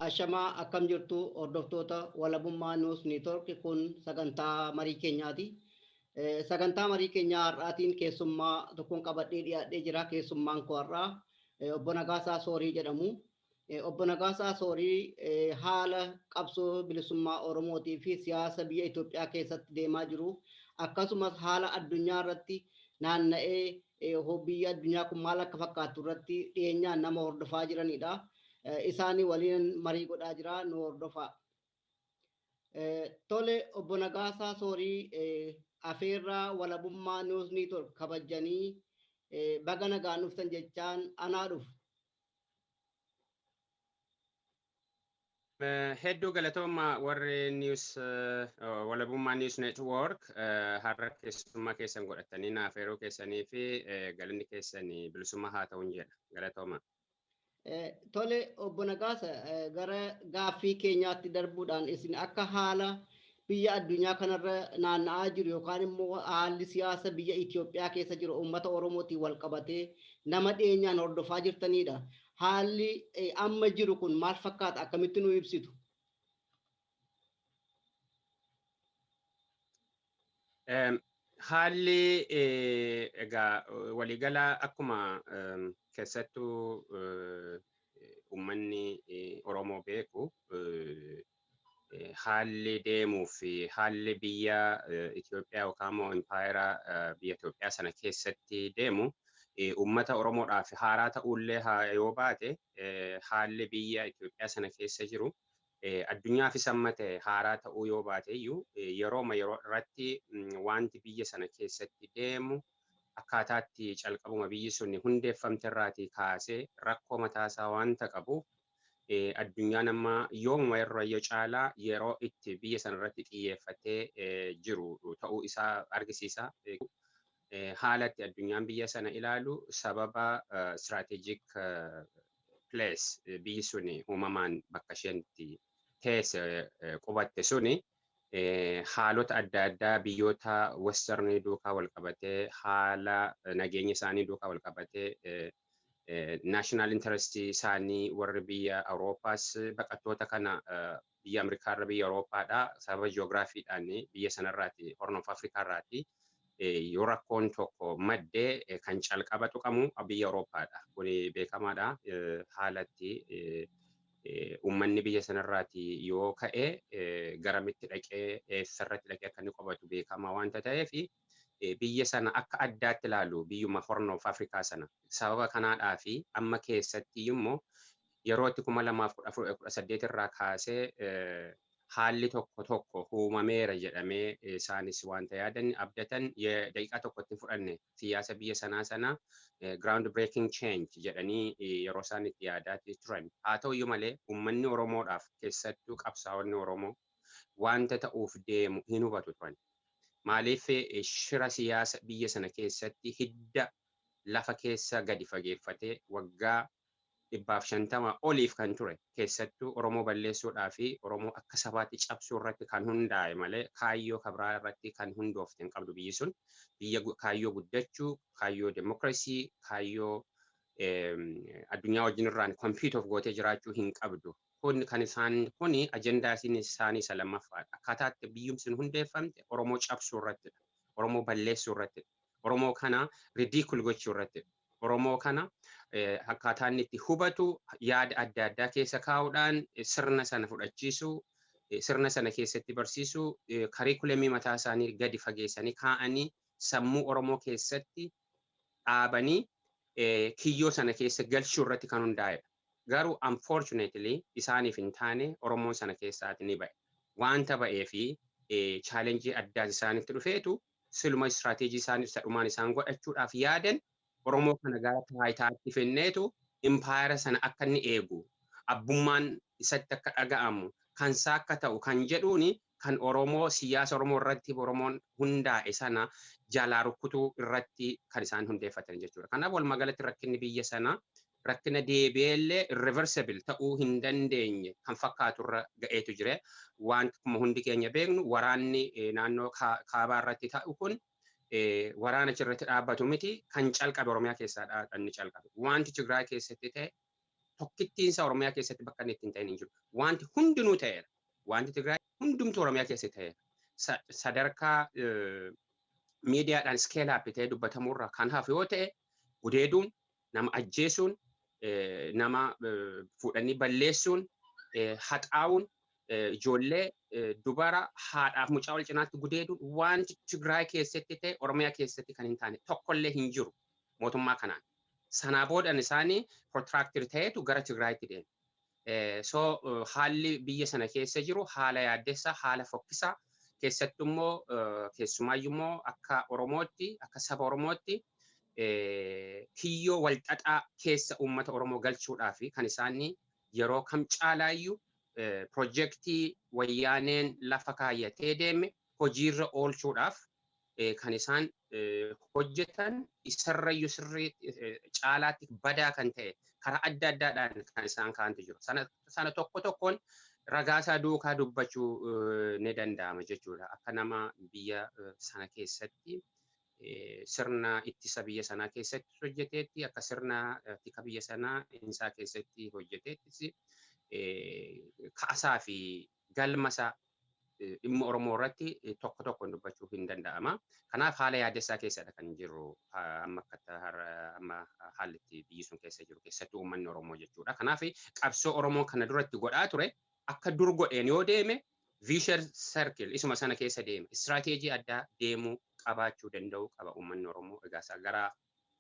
Ashamaa akkam jirtu hordoftoota walabummaa News Network kun sagantaa marii keenyaati. Sagantaa marii keenyaa har'aatiin keessummaa tokkoon qabadhee dhiyaadhee jira. Keessummaan koo har'aa obbo Nagaasaa Soorii jedhamu. Obbo Nagaasaa Soorii haala qabsoo bilisummaa Oromootii fi siyaasa biyya Itoophiyaa keessatti deemaa jiru. Akkasumas haala addunyaa irratti naanna'ee biyya addunyaa kun maal akka fakkaatu irratti dhiyeenyaan nama hordofaa jiranidha. Isaanii waliin marii godhaa jira, nu hordofaa. Tole obbo Nagaasaa Soorii afeerraa walabummaa News Network kabajanii baga nagaan dhuftan jechaan anaa dhufu. Hedduu galatooma warri News walabummaa News Network har'a keessummaa keessan godhatanii afeeruu keessanii fi galanni keessanii bilisummaa haa ta'uun jedha. Galatooma. Tole obbo Nagaasaa gara gaaffii keenyaatti darbuudhaan isin akka haala biyya addunyaa kanarra naanna'aa jiru yookaan immoo haalli siyaasa biyya Itoophiyaa keessa jiru uummata Oromootiin wal qabatee nama dhiyeenyaan hordofaa jirtanidha. Haalli amma jiru kun maal fakkaata? Akkamitti nu ibsitu? Haalli egaa waliigala akkuma keessattuu uummanni Oromoo beeku haalli deemuu fi haalli biyya Itoophiyaa yookaan immoo impaayera biyya Itoophiyaa sana keessatti deemu uummata Oromoodhaaf haaraa ta'ullee yoo baate haalli biyya Itoophiyaa sana keessa jiru addunyaafis amma ta'e haaraa ta'uu yoo baate iyyuu yeroo irratti wanti biyya sana keessatti deemu akkaataatti calqabuma biyyi sun hundeeffamte irraatii kaasee rakkoo mataasaa wanta qabuuf addunyaan amma yoomuma irra caalaa yeroo itti biyya sana irratti xiyyeeffatee jiru ta'uu isaa argisiisa. Haalatti addunyaan biyya sana ilaalu sababa strategic place biyyi suni uumamaan bakka isheetti teesse qubatte suni haalota adda addaa biyyoota westernii duukaa wal qabatee haala nageenya isaanii duukaa wal qabatee national interest isaanii warri biyya Awuroopaas baqattoota kana biyya Ameerikaarra biyya Awuroopaadha sababa ji'oogiraafiidhaan biyya sanarraati Horn of Afrikaarraati yoo rakkoon tokko maddee kan calqaba tuqamu biyya Awuroopaadha. Kuni beekamaadha. Haalatti uummanni biyya sanarraati yoo ka'e garamitti dhaqee eessarratti dhaqee akka inni qubatu beekamaa wanta ta'eef biyya sana akka addaatti ilaalu biyyuma Horn of Afrikaa sana sababa kanaadhaa fi amma keessatti immoo yeroo itti 2018 irraa kaasee haalli tokko uumameera jedhamee isaanis wanta yaadan abdatan daqiiqaa tokkotti fudhanne siyaasa biyya sanaa sana ground breaking change jedhanii yeroo isaan itti yaadaatti turan. Haa ta'u iyyuu malee uummanni Oromoodhaaf keessattuu qabsaa'onni Oromoo wanta ta'uuf deemu hin hubatu turan. Maaliif shira siyaasa biyya sana keessatti hidda lafa keessa gadi fageeffatee waggaa 150 oliif kan ture keessattuu Oromoo balleessuudhaa fi Oromoo akka sabaatti cabsuu irratti kan hundaa'e malee kaayyoo kabraa irratti kan hundoofte hin qabdu biyyi sun biyya kaayyoo guddachuu, kaayyoo demokrasii, kaayyoo addunyaa wajjin irraan compete of gootee jiraachuu hin qabdu. Kuni ajendaa isaanii isa lammaffaadha. Akkaataatti biyyumti sun hundeeffamte Oromoo cabsuu irrattidha. Oromoo balleessuu irrattidha. Oromoo kana ridiikul gochuu irrattidha. Oromoo kana akkaataan itti hubatu yaada adda addaa keessa kaa'uudhaan sirna sana fudhachiisuu, sirna sana keessatti barsiisuu, kariikulamii mataa isaanii gadi fageessanii kaa'anii sammuu Oromoo keessatti dhaabanii kiyyoo sana keessa galchuu irratti kan hundaa'edha. Garuu unfortunately isaaniif hin taane Oromoon sana keessaati ni ba'e. Wanta ba'ee fi chaalenjii addaas isaanitti dhufeetu siluma istiraatiijii isaanii dhumaan isaan godhachuudhaaf yaadan Oromoo kana gara taayitaatti finneetu impaayera sana akka inni eegu abbummaan isatti akka dhaga'amu kansaa akka ta'u kan jedhuuni kan Oromoo siyaasa Oromoo irratti Oromoon hundaa'e sana jalaa rukkutuu irratti kan isaan hundeeffatan jechuudha. Kanaaf walumaa galatti rakkinni biyya sana rakkina deebi'eellee irreversible ta'uu hin dandeenye kan fakkaatu irra ga'eetu jira. Wanti kuma hundi keenya beeknu waraanni naannoo kaabaa irratti ta'u kun waraana achirratti dhaabbatu miti kan calqabe Oromiyaa keessaa dhanni calqabe. Wanti Tigraay keessatti ta'e tokkittiinsa Oromiyaa keessatti bakka inni ittiin ta'in hin jiru. Wanti hundinuu ta'eera. Wanti Tigraay hundumtuu Oromiyaa keessatti ta'eera. Sadarkaa miidiyaadhaan skeelaappii ta'ee dubbatamuurra kan hafe yoo ta'e gudeeduun nama ajjeesuun nama fuudhanii balleessuun haxaa'uun ijoollee dubara haadhaaf mucaa wal cinaatti gudeeduun wanti Tigraay keessatti ta'e Oromiyaa keessatti kan hin taane tokkollee hin jiru mootummaa kanaan. Sanaa boodan isaanii protracted ta'etu gara Tigraayitti deeme. So haalli biyya sana keessa jiru haala yaaddessaa, haala fokkisaa keessattuu immoo keessumaayyuu immoo akka Oromootti, akka saba Oromootti kiyyoo walxaxaa keessa uummata Oromoo galchuudhaaf kan isaanii yeroo kam caalaayyuu projektii wayyaaneen lafa kaayyatee deeme hojiirra oolchuudhaaf kan isaan hojjetan isarrayyuu sirrii caalaatti badaa kan ta'e karaa adda addaadhaan kan isaan kaa'antu jiru. Sana tokko tokkoon ragaasaa duukaa dubbachuu ni danda'ama jechuudha. Akka nama biyya sana keessatti sirna ittisa biyya sanaa keessatti hojjeteetti akka sirna tika biyya sanaa isaa keessatti hojjeteetti kaasaa fi galmasaa dhimma Oromoo irratti tokko tokkoon dubbachuu hin danda'ama. Kanaaf haala yaaddessaa keessadha kan jiru amma haalli itti biyyi sun keessa jiru keessattuu uummanni Oromoo jechuudha. Kanaaf qabsoo Oromoo kana duratti godhaa ture akka dur godheen yoo deeme vicious circle isuma sana keessa deema. Istiraatiijii addaa deemuu qabaachuu danda'u qaba uummanni Oromoo. Egaa isaa gara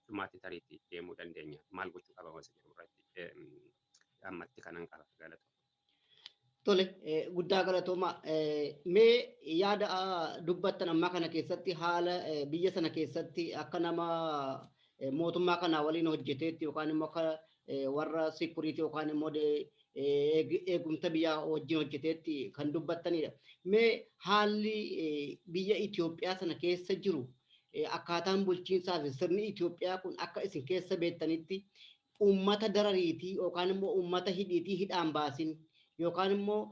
dhumaatti tariitti deemuu dandeenya. Maal gochuu qaba wasa jedhu irratti ammatti kanan qaba galata. Tole guddaa galatooma. Mee yaada dubbattan ammaa kana keessatti haala biyya sana keessatti akka nama mootummaa kana waliin hojjeteetti yookaan immoo akka warra security yookaan immoo eegumsa biyyaa wajjin hojjeteetti kan dubbattanidha. Mee haalli biyya Itoophiyaa sana keessa jiru akkaataan bulchiinsaa fi sirni Itoophiyaa kun akka isin keessa beektanitti uummata darariitii yookaan immoo uummata hidhiitii hidhaan baasin yookaan immoo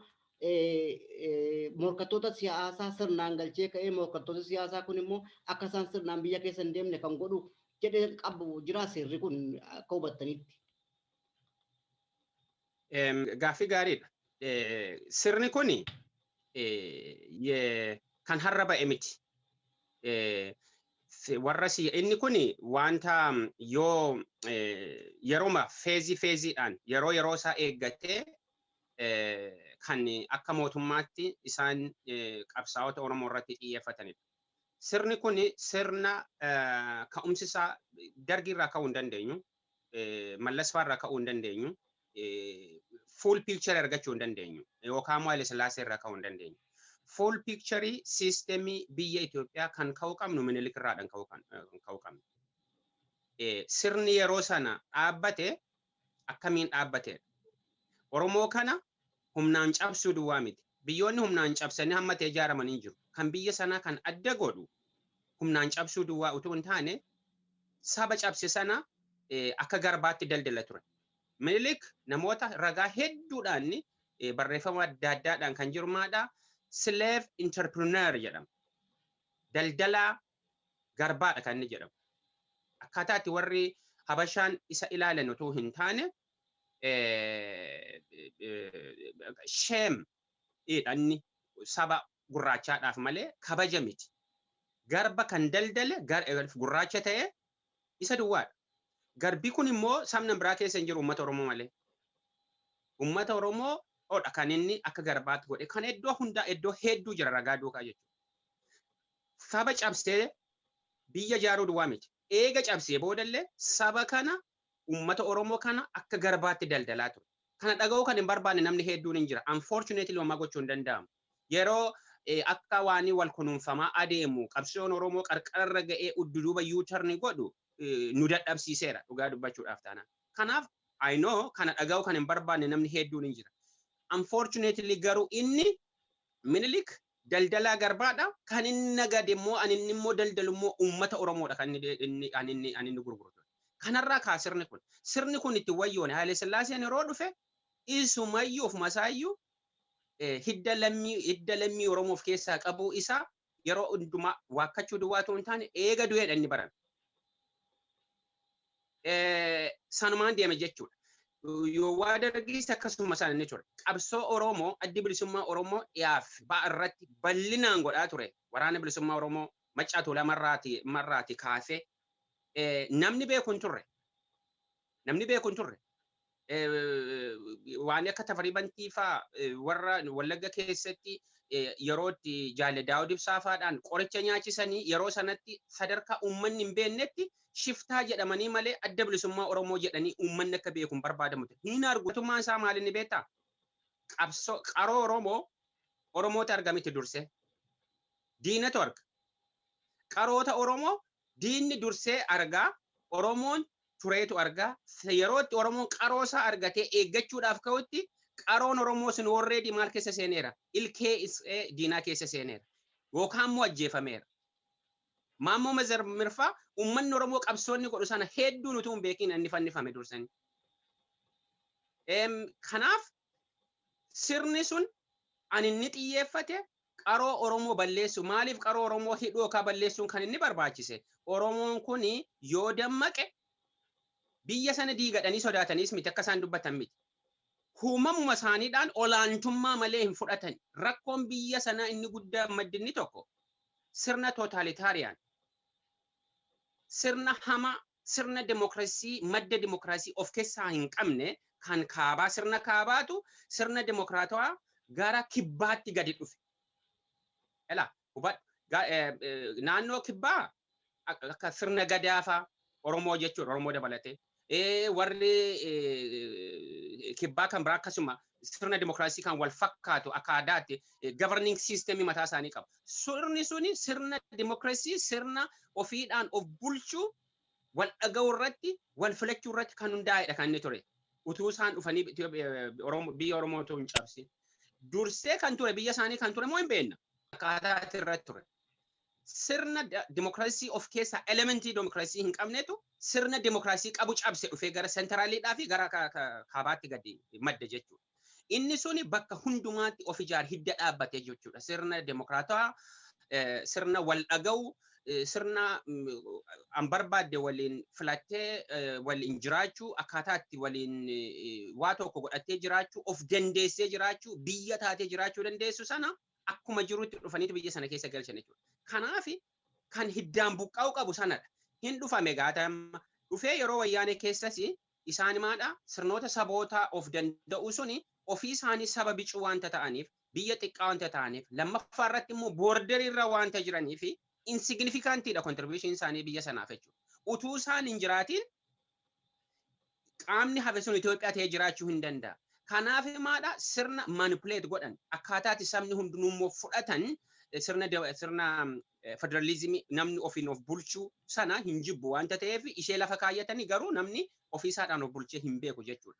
morkattoota siyaasaa sirnaan galchee ka'ee morkattoota siyaasaa kun immoo akka isaan sirnaan biyya keessa hin deemne kan godhu jedhee qabu jira sirri kun akka hubattanitti. Gaaffii gaariidha. Sirni kun kan har'a ba'e miti. Warra inni kun wanta yoo yeroo feeziidhaan yeroo isaa eeggatee kan akka mootummaatti isaan qabsaa'ota Oromoo irratti xiyyeeffatanidha. Sirni kun sirna ka'umsi isaa dargiirraa ka'uu hin dandeenyu, mallasfaarraa ka'uu hin dandeenyu, full picture argachuu hin dandeenyu yookaan Haile Sillaasee irraa ka'uu hin dandeenyu. Full picture systemii biyya Itoophiyaa kan ka'uu qabnu Minilik irraadhaan ka'uu qabnu. Sirni yeroo sana dhaabbate akkamiin dhaabbatedha? Oromoo kana humnaan cabsuu duwwaa miti. Biyyoonni humnaan cabsanii hamma ta'e ijaaramanii jiru. Kan biyya sanaa kan adda godhu humnaan cabsuu duwwaa utuu hin taane saba cabse sana akka garbaatti daldala ture. Minilik namoota ragaa hedduudhaan barreeffama adda addaadhaan kan jirmaadha. Slave entrepreneur jedhama. Daldalaa garbaadha kan inni jedhamu. Akkaataa itti warri Habashaan isa ilaalan utuu hin taane shame jedhanni saba gurraachaadhaaf malee kabaja miti. Garba kan daldale gurraacha ta'e isa duwwaadha. Garbi kun immoo sabna biraa keessa hin jiru uummata Oromoo malee. Uummata Oromoo odha kan inni akka garbaatti godhe kan iddoo hedduu jira ragaa duukaa jechuudha. Saba cabsee biyya ijaaruu duwwaa miti. Eega cabsee boodallee saba kana uummata Oromoo kana akka garbaatti daldalaa ture. Kana dhaga'uu kan hin barbaanne namni hedduun hin jira. Unfortunately homaa gochuu hin danda'amu. Yeroo akka waanii wal kunuunfamaa adeemu qabsoon Oromoo qarqararra ga'ee udduduuba yuutarni godhu nu dadhabsiiseera dhugaa dubbachuudhaaf taanaan. Kanaaf I know kana dhaga'uu kan hin barbaanne namni hedduun hin jira. Unfortunately garuu inni Minilik daldalaa garbaadha kan inni nagade immoo ani inni immoo daldalu immoo uummata Oromoodha kan inni gurguratu. Kanarraa kaa sirni kun itti wayyoone Haile Sillaaseen yeroo dhufe isumayyuu of masaayyuu hidda lammii Oromoof keessaa qabu isaa yeroo hundumaa waakkachuu duwwaatu hin taane eega du'eedha inni baran. Sanumaan deeme jechuudha. Yoo waa dargis akkasuma sana inni ture. Qabsoo Oromoo addi bilisummaa Oromoo dhiyaaf ba'a irratti bal'inaan godhaa ture. Waraana bilisummaa Oromoo Maccaa Tuulaa marraati kaasee namni beeku hin turre. Namni beeku hin turre. Waan akka Tafarii Bantii fa'aa warra Wallagga keessatti yeroo itti Jaalle Daawud Ibsaa fa'aadhaan qoricha nyaachisanii yeroo sanatti sadarkaa uummanni hin beeknetti shiftaa jedhamanii malee adda bilisummaa Oromoo jedhanii uummanni akka beeku hin barbaadamu. Hin argutummaan isaa maali inni beektaa? Qabsoo qaroo Oromoota argamitti durse. Diinatu arga. Qaroota Oromoo diinni dursee argaa Oromoon tureetu argaa. Yeroo itti Oromoon qaroosaa argatee eeggachuudhaaf ka'utti qaroon Oromoo sun warreedii maal keessa seeneera? Ilkee diinaa keessa seeneera. Yookaan immoo ajjeefameera. Maammoo Mazar Mirfaa uummanni Oromoo qabsoonni godhu sana hedduun utuu hin beekin inni fannifame dursanii. Kanaaf sirni sun ani inni xiyyeeffate qaroo Oromoo balleessu maaliif qaroo Oromoo hidhuu yookaan balleessuun kan inni barbaachise Oromoon kun yoo dammaqe biyya sana diigadhanii sodaatanis miti akka isaan dubbatan miti. Uumamuma isaaniidhaan olaantummaa malee hin fudhatan. Rakkoon biyya sanaa inni guddaa maddinni tokko sirna tootaaliitaariyaan sirna hamaa sirna demokraasii madda demokraasii of keessaa hin qabne kan kaabaa sirna kaabaatu sirna demokraatawaa gara kibbaatti gadi dhufe. Ela hubad naannoo kibbaa akka sirna gadaafa Oromoo jechuudha Oromoo dabalatee. Warri kibbaa kan biraa akkasuma sirna dimokiraasii kan wal fakkaatu akka aadaatti governing system mataa isaanii qaba. Sirni suni sirna dimokiraasii sirna ofiidhaan of bulchuu wal dhaga'uu irratti wal filachuu irratti kan hundaa'edha kan inni ture. Utuu isaan dhufanii biyya Oromoo hin cabsin. Dursee kan ture biyya isaanii kan ture moo hin beekna. Akkaataa irratti ture. Sirna dimokiraasii of keessa elementii dimokiraasii hin qabnetu sirna dimokiraasii qabu cabse dhufee gara seentiraaliidhaa fi gara kaabaatti gadi madda jechuudha. Inni suni bakka hundumaatti of ijaar hidda dhaabbate jechuudha. Sirna dimokiraataa, sirna wal dhaga'u, sirna an barbaadde waliin filattee waliin jiraachuu, akkaataatti waliin waa tokko godhattee jiraachuu, of dandeessee jiraachuu, biyya taatee jiraachuu dandeessu sana akkuma jirutti dhufaniitu biyya sana keessa galchan jechuudha. Kanaaf kan hiddaan buqqaa'u qabu sanadha. Hin dhufame gaata dhufee yeroo wayyaanee keessas isaan maadha sirnoota saboota of danda'u suni ofii isaanii saba bicuu wanta ta'aniif biyya xiqqaa wanta ta'aniif lammaffaa irratti immoo boordarii irra wanta jiraniif insignifikantiidha contribution isaanii biyya sanaaf jechuudha. Utuu isaan hin jiraatiin qaamni hafe sun Itoophiyaa ta'ee jiraachuu hin danda'a. Kanaaf maadha sirna manipulate godhan akkaataatti sabni hundinuu immoo fudhatan sirna federalizimii namni ofiin of bulchuu sana hin jibbu wanta ta'eef ishee lafa kaayyatanii garuu namni ofiisaadhaan of bulchee hin beeku jechuudha.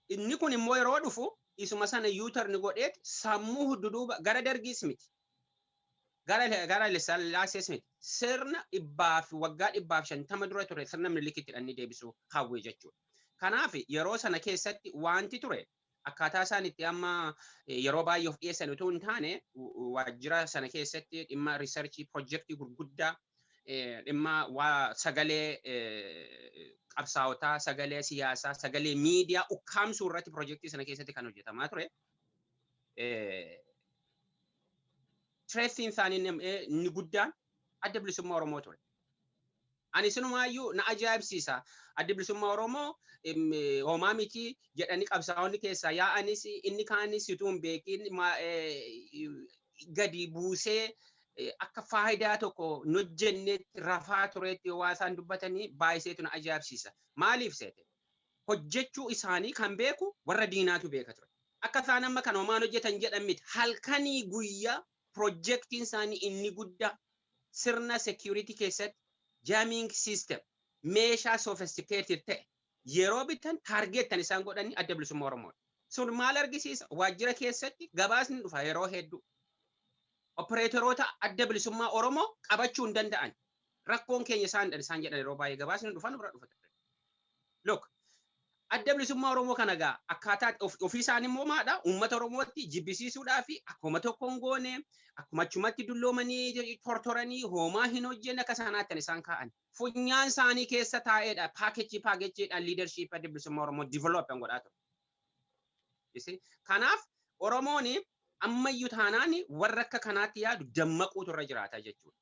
Inni kun immoo yeroo dhufu isuma sana yuutarni godheet sammuu hudduuba gara dargiis miti. Gara Lissaalaasees miti. Sirna waggaa 150 dura ture sirna Minilikitti inni deebisuu hawwee jechuudha. Kanaaf yeroo sana keessatti wanti ture akkaataa isaan itti amma yeroo baay'ee of dhiyeessan utuu hin taane waajjira sana keessatti dhimma riisarchii piroojeektii gurguddaa dhimma waa sagalee qabsaa'otaa, sagalee siyaasaa, sagalee miidiyaa ukkaamsuu irratti piroojeektii sana keessatti kan hojjetamaa ture. Tireeffiin isaanii inni guddaan adda bilisummaa Oromoo ture. Ani sinumaayyuu na ajaa'ibsiisa. Adda bilisummaa Oromoo homaa miti jedhanii qabsaa'onni keessaa yaa'anis inni kaanis utuu hin beekin gadi buusee akka faayidaa tokko hojjennetti rafaa tureetti waa isaan dubbatanii baay'iseetu na ajaa'ibsiisa. Maaliif seete? Hojjechuu isaanii kan beeku warra diinaatu beeka ture. Akka isaan amma kan homaan hojjetan jedhan miti halkanii guyyaa piroojeektiin isaanii inni guddaa sirna security keessatti jamming system meeshaa sophisticated ta'e yeroo bitan targeettan isaan godhanii adda bilisummaa Oromoo. Sun maal argisiisa? Waajjira keessatti gabaasni dhufa yeroo hedduu. Opereetoroota adda bilisummaa Oromoo qabachuu hin danda'an. Rakkoon keenya isaan jedhan yeroo baay'ee gabaasni dhufan bira dhufa. Look, adda bilisummaa Oromoo kana gaa akkaataa ofii isaanii immoo maadha uummata Oromootti jibbisiisuudhaa fi akkuma tokkoon goone akkuma achumatti dulloomanii tortoranii homaa hin hojjenne akka sanaatti isaan kaa'an. Funyaan isaanii keessa taa'eedha paakejiidhaan liidarshiip adda bilisummaa Oromoo diiveloopan godhaa ture. Kanaaf Oromoon ammayyuu taanaan warra akka kanaatti yaadu dammaquutu irra jiraata jechuudha.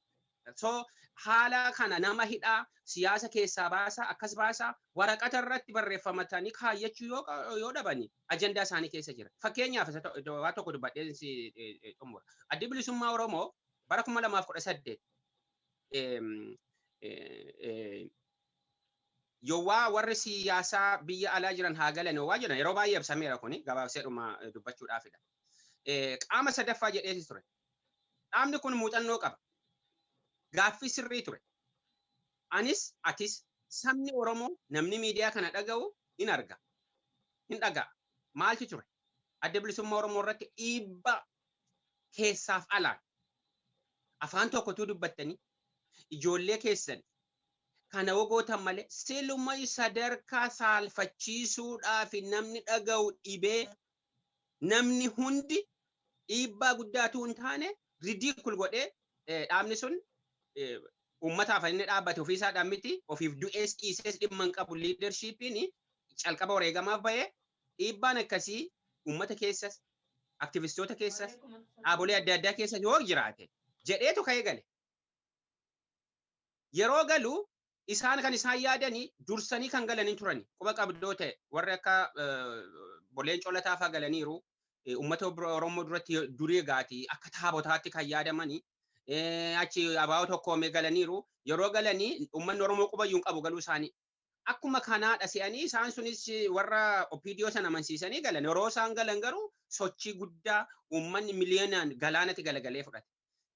So haala kana nama hidhaa siyaasa keessaa baasaa akkas baasaa waraqata irratti barreeffamatanii kaayyachuu yoo dhabani ajandaa isaanii keessa jira. Fakkeenyaaf waa tokko dubbadhee xumura. Addi bilisummaa Oromoo bara 2018 yoo warri siyaasaa biyya alaa jiran haa galan waa jedhan yeroo baay'ee ibsameera kuni gabaabseedhuma dubbachuudhaafidha. Qaama sadaffaa jedheetis ture. Dhaabni kun muuxannoo qaba. Gaaffii sirrii ture. Anis atis sabni Oromoo namni miidiyaa kana dhaga'u hin arga. Hin dhaga'a. Maaltu ture? Adda bilisummaa Oromoo irratti dhiibbaa keessaaf alaan afaan tokkotu dubbattanii ijoollee keessan kana wagootan malee silummaa sadarkaa saalfachiisuudhaaf namni dhaga'u dhibee namni hundi dhiibbaa guddaatu hin taane ridiikul godhee dhaabni sun uummataaf inni dhaabbate ofiisaadhaan miti ofiif du'ees dhiisees dhimma hin qabu liidarshiipiin calqaba wareegamaaf bahee dhiibbaan akkasii uummata keessas aktivistoota keessas dhaabolee adda addaa keessas yoo jiraate jedheetu ka'ee gale. Yeroo galu isaan kan isaan yaadanii dursanii kan galanii turani quba qabdoo ta'e warri akka boleen colataa fa'aa galaniiru uummata Oromoo duratti durii gaati akka taabotaatti kan yaadamanii achi abaa'oo tokkoomee galaniiru yeroo galanii uummanni Oromoo qubayyuun qabu galuu isaanii. Akkuma kanaadha se'anii isaan sunis warra OPDO sana amansiisanii galan yeroo isaan galan garuu sochii guddaa uummanni miliyoonaan galaanatti galagalee fudhate.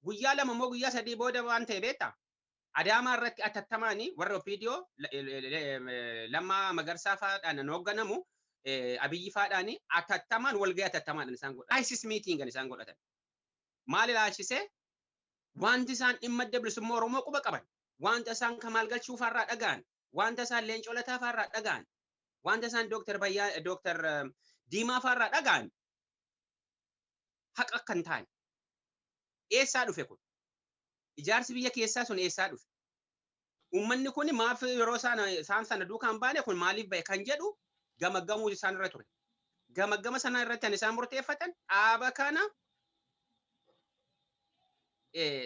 Guyyaa lama immoo guyyaa sadii booda waan ta'e beektaa? Adaamaa irratti atattamaanii warra OPDO Lammaa Magarsaa fa'aadhaan hoogganamu Abiyyi fa'aadhaan atattamaan walgahii atattamaadhaan isaan godhatan. ISIS meeting isaan godhatan. Maal ilaalchisee wanti isaan dhimma adda bilisummaa Oromoo quba qaban wanta isaan Kamaal Galchuu fa'arraa dhaga'an wanta isaan Leencoo Lataa fa'arraa dhaga'an wanta isaan Dooktar Diimaa fa'arraa dhaga'an haqa kan ta'an eessaa dhufe kun ijaarsi biyya keessaa sun eessaa dhufe uummanni kun maaf yeroo isaan sana duukaan baane kun maaliif ba'e kan jedhu gamaggamuu isaan irra ture gamaggama sana irratti isaan murteeffatan dhaaba kana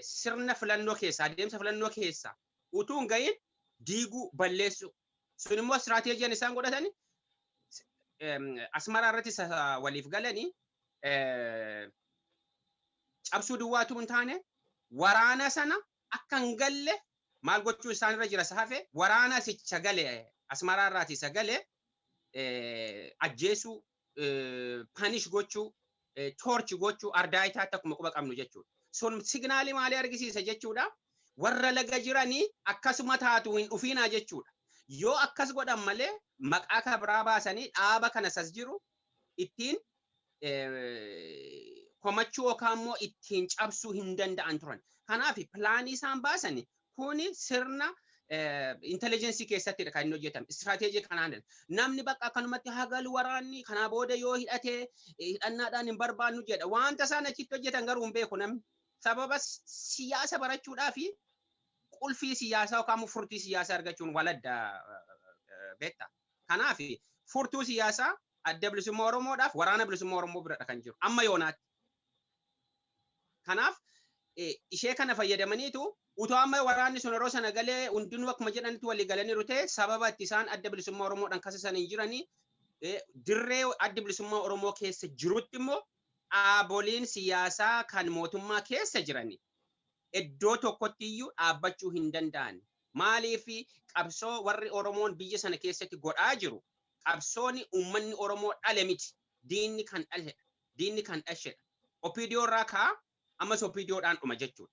sirna filannoo keessa adeemsa filannoo keessa utuu hin gahin diiguu balleessu sun immoo istiraatiijiin isaan godhatani Asmaraa irratti waliif galanii cabsuu duwwaatu hin taane waraana sana akka hin galle maal gochuu isaan irra jira sahafe waraana sicha gale Asmaraa irraati isa gale ajjeesuu panish gochuu torch gochuu ardaayitaatti akkuma quba qabnu jechuudha. Sun signaalii maalii argisiisa jechuudha. Warra laga jiranii akkasuma taatu hin dhufiinaa jechuudha. Yoo akkas godhan malee maqaa kabraa baasanii dhaaba kana sas jiru ittiin komachuu yookaan immoo ittiin cabsuu hin danda'an turan. Kanaaf pilaanii isaan baasani kuni sirna intelligensii keessattidha kan inni hojjetame. Istiraatiijii kanaan namni bakka akkanumatti hagalu waraanni kanaa booda yoo hidhatee hidhannaadhaan hin barbaannu jedha. Wanta isaan achitti hojjetan garuu hin beeku namni. Sababa siyaasa barachuudhaa fi qulfii siyaasaa yookaan furtuu siyaasaa argachuun waladda beekta. Kanaaf furtuu siyaasaa adda bilisummaa Oromoodhaaf waraana bilisummaa Oromoo biradha kan jiru amma yoonaatti. Kanaaf ishee kana fayyadamaniitu utoo amma waraanni sun yeroo sana galee hundinuu akkuma jedhanitti walii galaniiru ta'e sababa itti isaan adda bilisummaa Oromoodhaan kasisan hin jiranii dirree adda bilisummaa Oromoo keessa jirutti immoo dhaaboliin siyaasaa kan mootummaa keessa jiranii iddoo tokkotti iyyuu dhaabbachuu hin danda'an. Maaliif qabsoo warri Oromoon biyya sana keessatti godhaa jiru qabsooni uummanni Oromoo dhale miti. Diinni kan dhaledha. Diinni kan dhashedha. OPDO irraa kaa ammas OPDOdhaan dhuma jechuudha.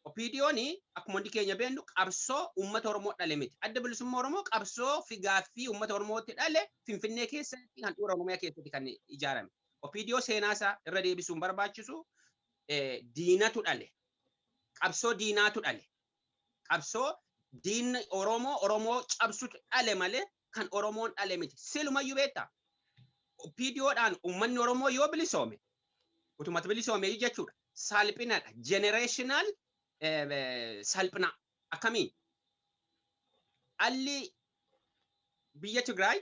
OPDOon akkuma hundi keenya beennu qabsoo uummata Oromoo dhale miti. Adda bilisummaa Oromoo qabsoo fi gaaffii uummata Oromootti dhale Finfinnee keessatti kan dhuura Oromiyaa keessatti kan ijaarame. OPDO seenaasaa irra deebisuun barbaachisu diinatu dhale. Qabsoo diinaatu dhale. Qabsoo diinni Oromoo cabsutu dhale malee kan Oromoon dhale miti. Silumayyuu beektaa. OPDOdhaan uummanni Oromoo yoo bilisoome utumatti bilisoome jechuudha. Salphinadha. Generational salphina. Akkamiin? Alli biyya Tigraay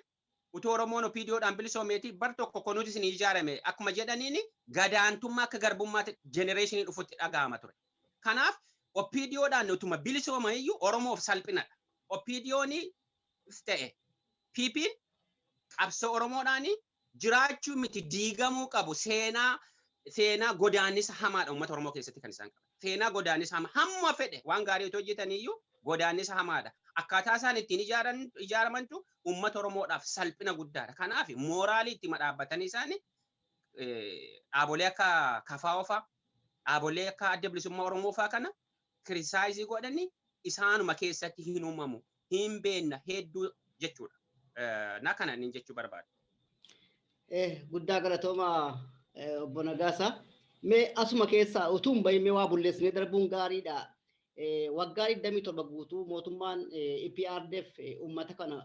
utuu Oromoon OPDOdhaan bilisoomeeti bar tokko kunuuti isin ijaarame akkuma jedhaniin gadaantummaa akka garbummaatti genereeshinii dhufutti dhaga'ama ture. Kanaaf OPDOdhaan utuma bilisooma iyyuu Oromoof salphinadha. OPDOon ta'e PP'n qabsoo Oromoodhaan jiraachuu miti diigamuu qabu seenaa godaannisa hamaadha uummata Oromoo keessatti kan isaan qaban. Seenaa godaannisa hamaa hamma fedhe waan gaarii otoo hojjetan iyyuu godaannisa hamaadha. Akkaataa isaan ittiin ijaaramantu uummata Oromoodhaaf salphina guddaadha. Kanaaf mooraalii itti madhaabbatanii isaan dhaabolee akka KFO fa'aa dhaabolee akka adda bilisummaa Oromoo fa'aa kana kirisaayizii godhanii isaanuma keessatti hin uumamu hin beenna hedduu jechuudha. Na kana inni jechuu barbaada. Guddaa galatooma obbo Nagaasaa. Mee asuma keessaa utuu hin bahin mee waa bulleessinee darbuun gaariidha. Waggaa 27 guutuu mootummaan EPRDF uummata kana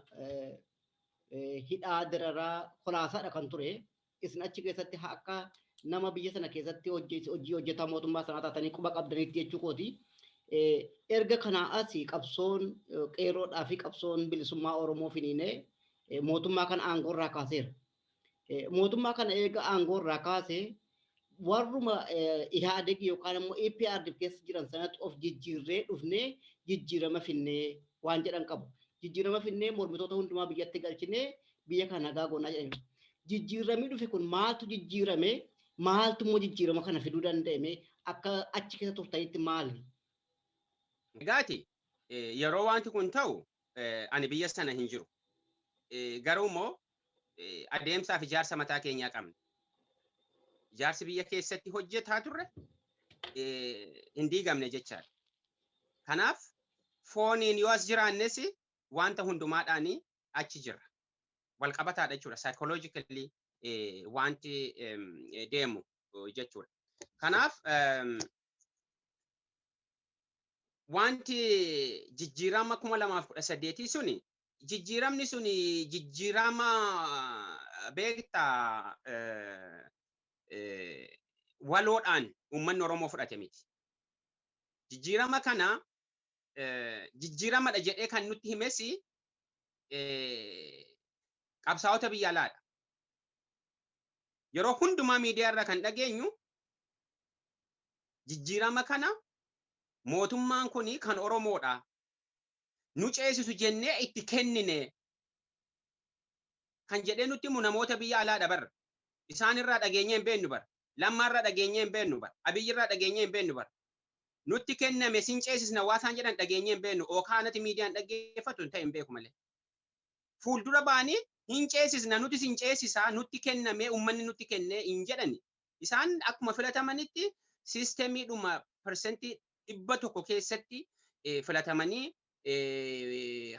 hidhaa dararaa kolaasaadha kan ture. Isin achi keessatti akka nama biyya sana keessatti hojii hojjetaa mootummaa sanaa taatanii quba qabdaniitti jechuu kooti. Erga kanaa asii qabsoon qeerroodhaa fi qabsoon bilisummaa Oromoo finiinee mootummaa kana aangoo irraa kaaseera. Mootummaa kana eega aangoo irraa kaasee warruma IHADEG yookaan immoo EPRDF keessa jiran sanatti of jijjiirree dhufnee jijjiirama finnee waan jedhan qabu. Jijjiirama finnee mormitoota hundumaa biyyatti galchinee biyya kana nagaa goonaa jedhani. Jijjiiramni dhufe kun maaltu jijjiirame? Maaltu immoo jijjiirama kana fiduu danda'ame akka achi keessa turtanitti maali? Egaati yeroo wanti kun ta'u ani biyya sana hin jiru. Garuu immoo adeemsaaf ijaarsa mataa keenyaa qabna. Ijaarsi biyya keessatti hojjetaa turre hin diigamne jechaadha. Kanaaf fooniin yoo as jiraannes wanta hundumaadhaan achi jirra. Wal qabataadha jechuudha. Psychologically wanti deemu jechuudha. Kanaaf wanti jijjiirama 2018 suni jijjiiramni suni jijjiirama beektaa waloodhaan uummanni Oromoo fudhate miti. Jijjiirama kana jijjiiramadha jedhee kan nutti himes qabsaa'ota biyya alaadha. Yeroo hundumaa miidiyaa irraa kan dhageenyu jijjiirama kana mootummaan kuni kan Oromoodha. Nu ceesisu jennee itti kennine kan jedhee nutti himu namoota biyya alaadha barra. Isaan irraa dhageenyee hin beennu bara. Lammaa irraa dhageenyee hin beennu bara. Abiyyi irraa dhageenyee hin beennu bara. Nutti kenname sin ceesisna waasaan jedhan dhageenyee hin beennu. Ookaanati miidiyaan dhaggeeffatu hin ta'e hin beeku malee. Fuuldura baanii hin ceesisna nuti sin ceesisaa nutti kenname uummanni nutti kennee hin jedhani. Isaan akkuma filatamanitti siistemiidhuma persentii 100 keessatti filatamanii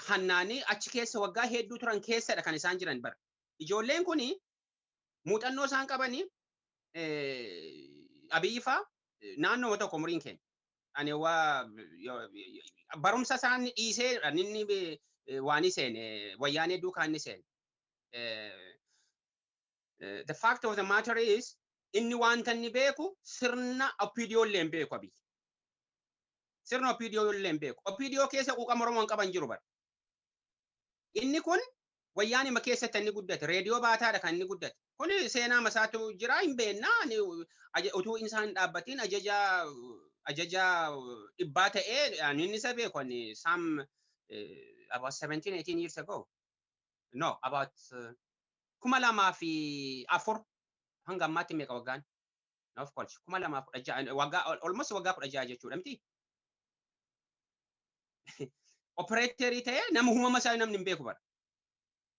hannaanii achi keessa waggaa hedduu turan keessadha kan isaan jiran bara. Ijoolleen kuni muuxannoo isaan qabanii Abiyyi faa naannoo tokko umuriin keenya. Ani barumsa isaan dhiisee inni waan seene wayyaanee duukaa inni seene. The fact of the matter is inni wanta inni beeku sirna OPDO illee hin beeku Abiyyi. Sirna OPDO illee hin beeku. OPDO keessa quuqama Oromoon qaban jiru bara. Inni kun wayyaanee ma keessatti inni guddate. Reediyoo baataadha kan inni guddate. Kun seenaa masaatu jira hin beennaa. Utuu isaan dhaabbatiin ajaja dhibbaa ta'ee inni isa beeku. Some about 17, 18 years ago. No, about 2004 hanga ammaatti meeqa waggaan? Of course, 2016 waggaa almost waggaa 16 jechuudha miti. Operaatorii ta'ee nama uumama isaa namni hin beeku bara.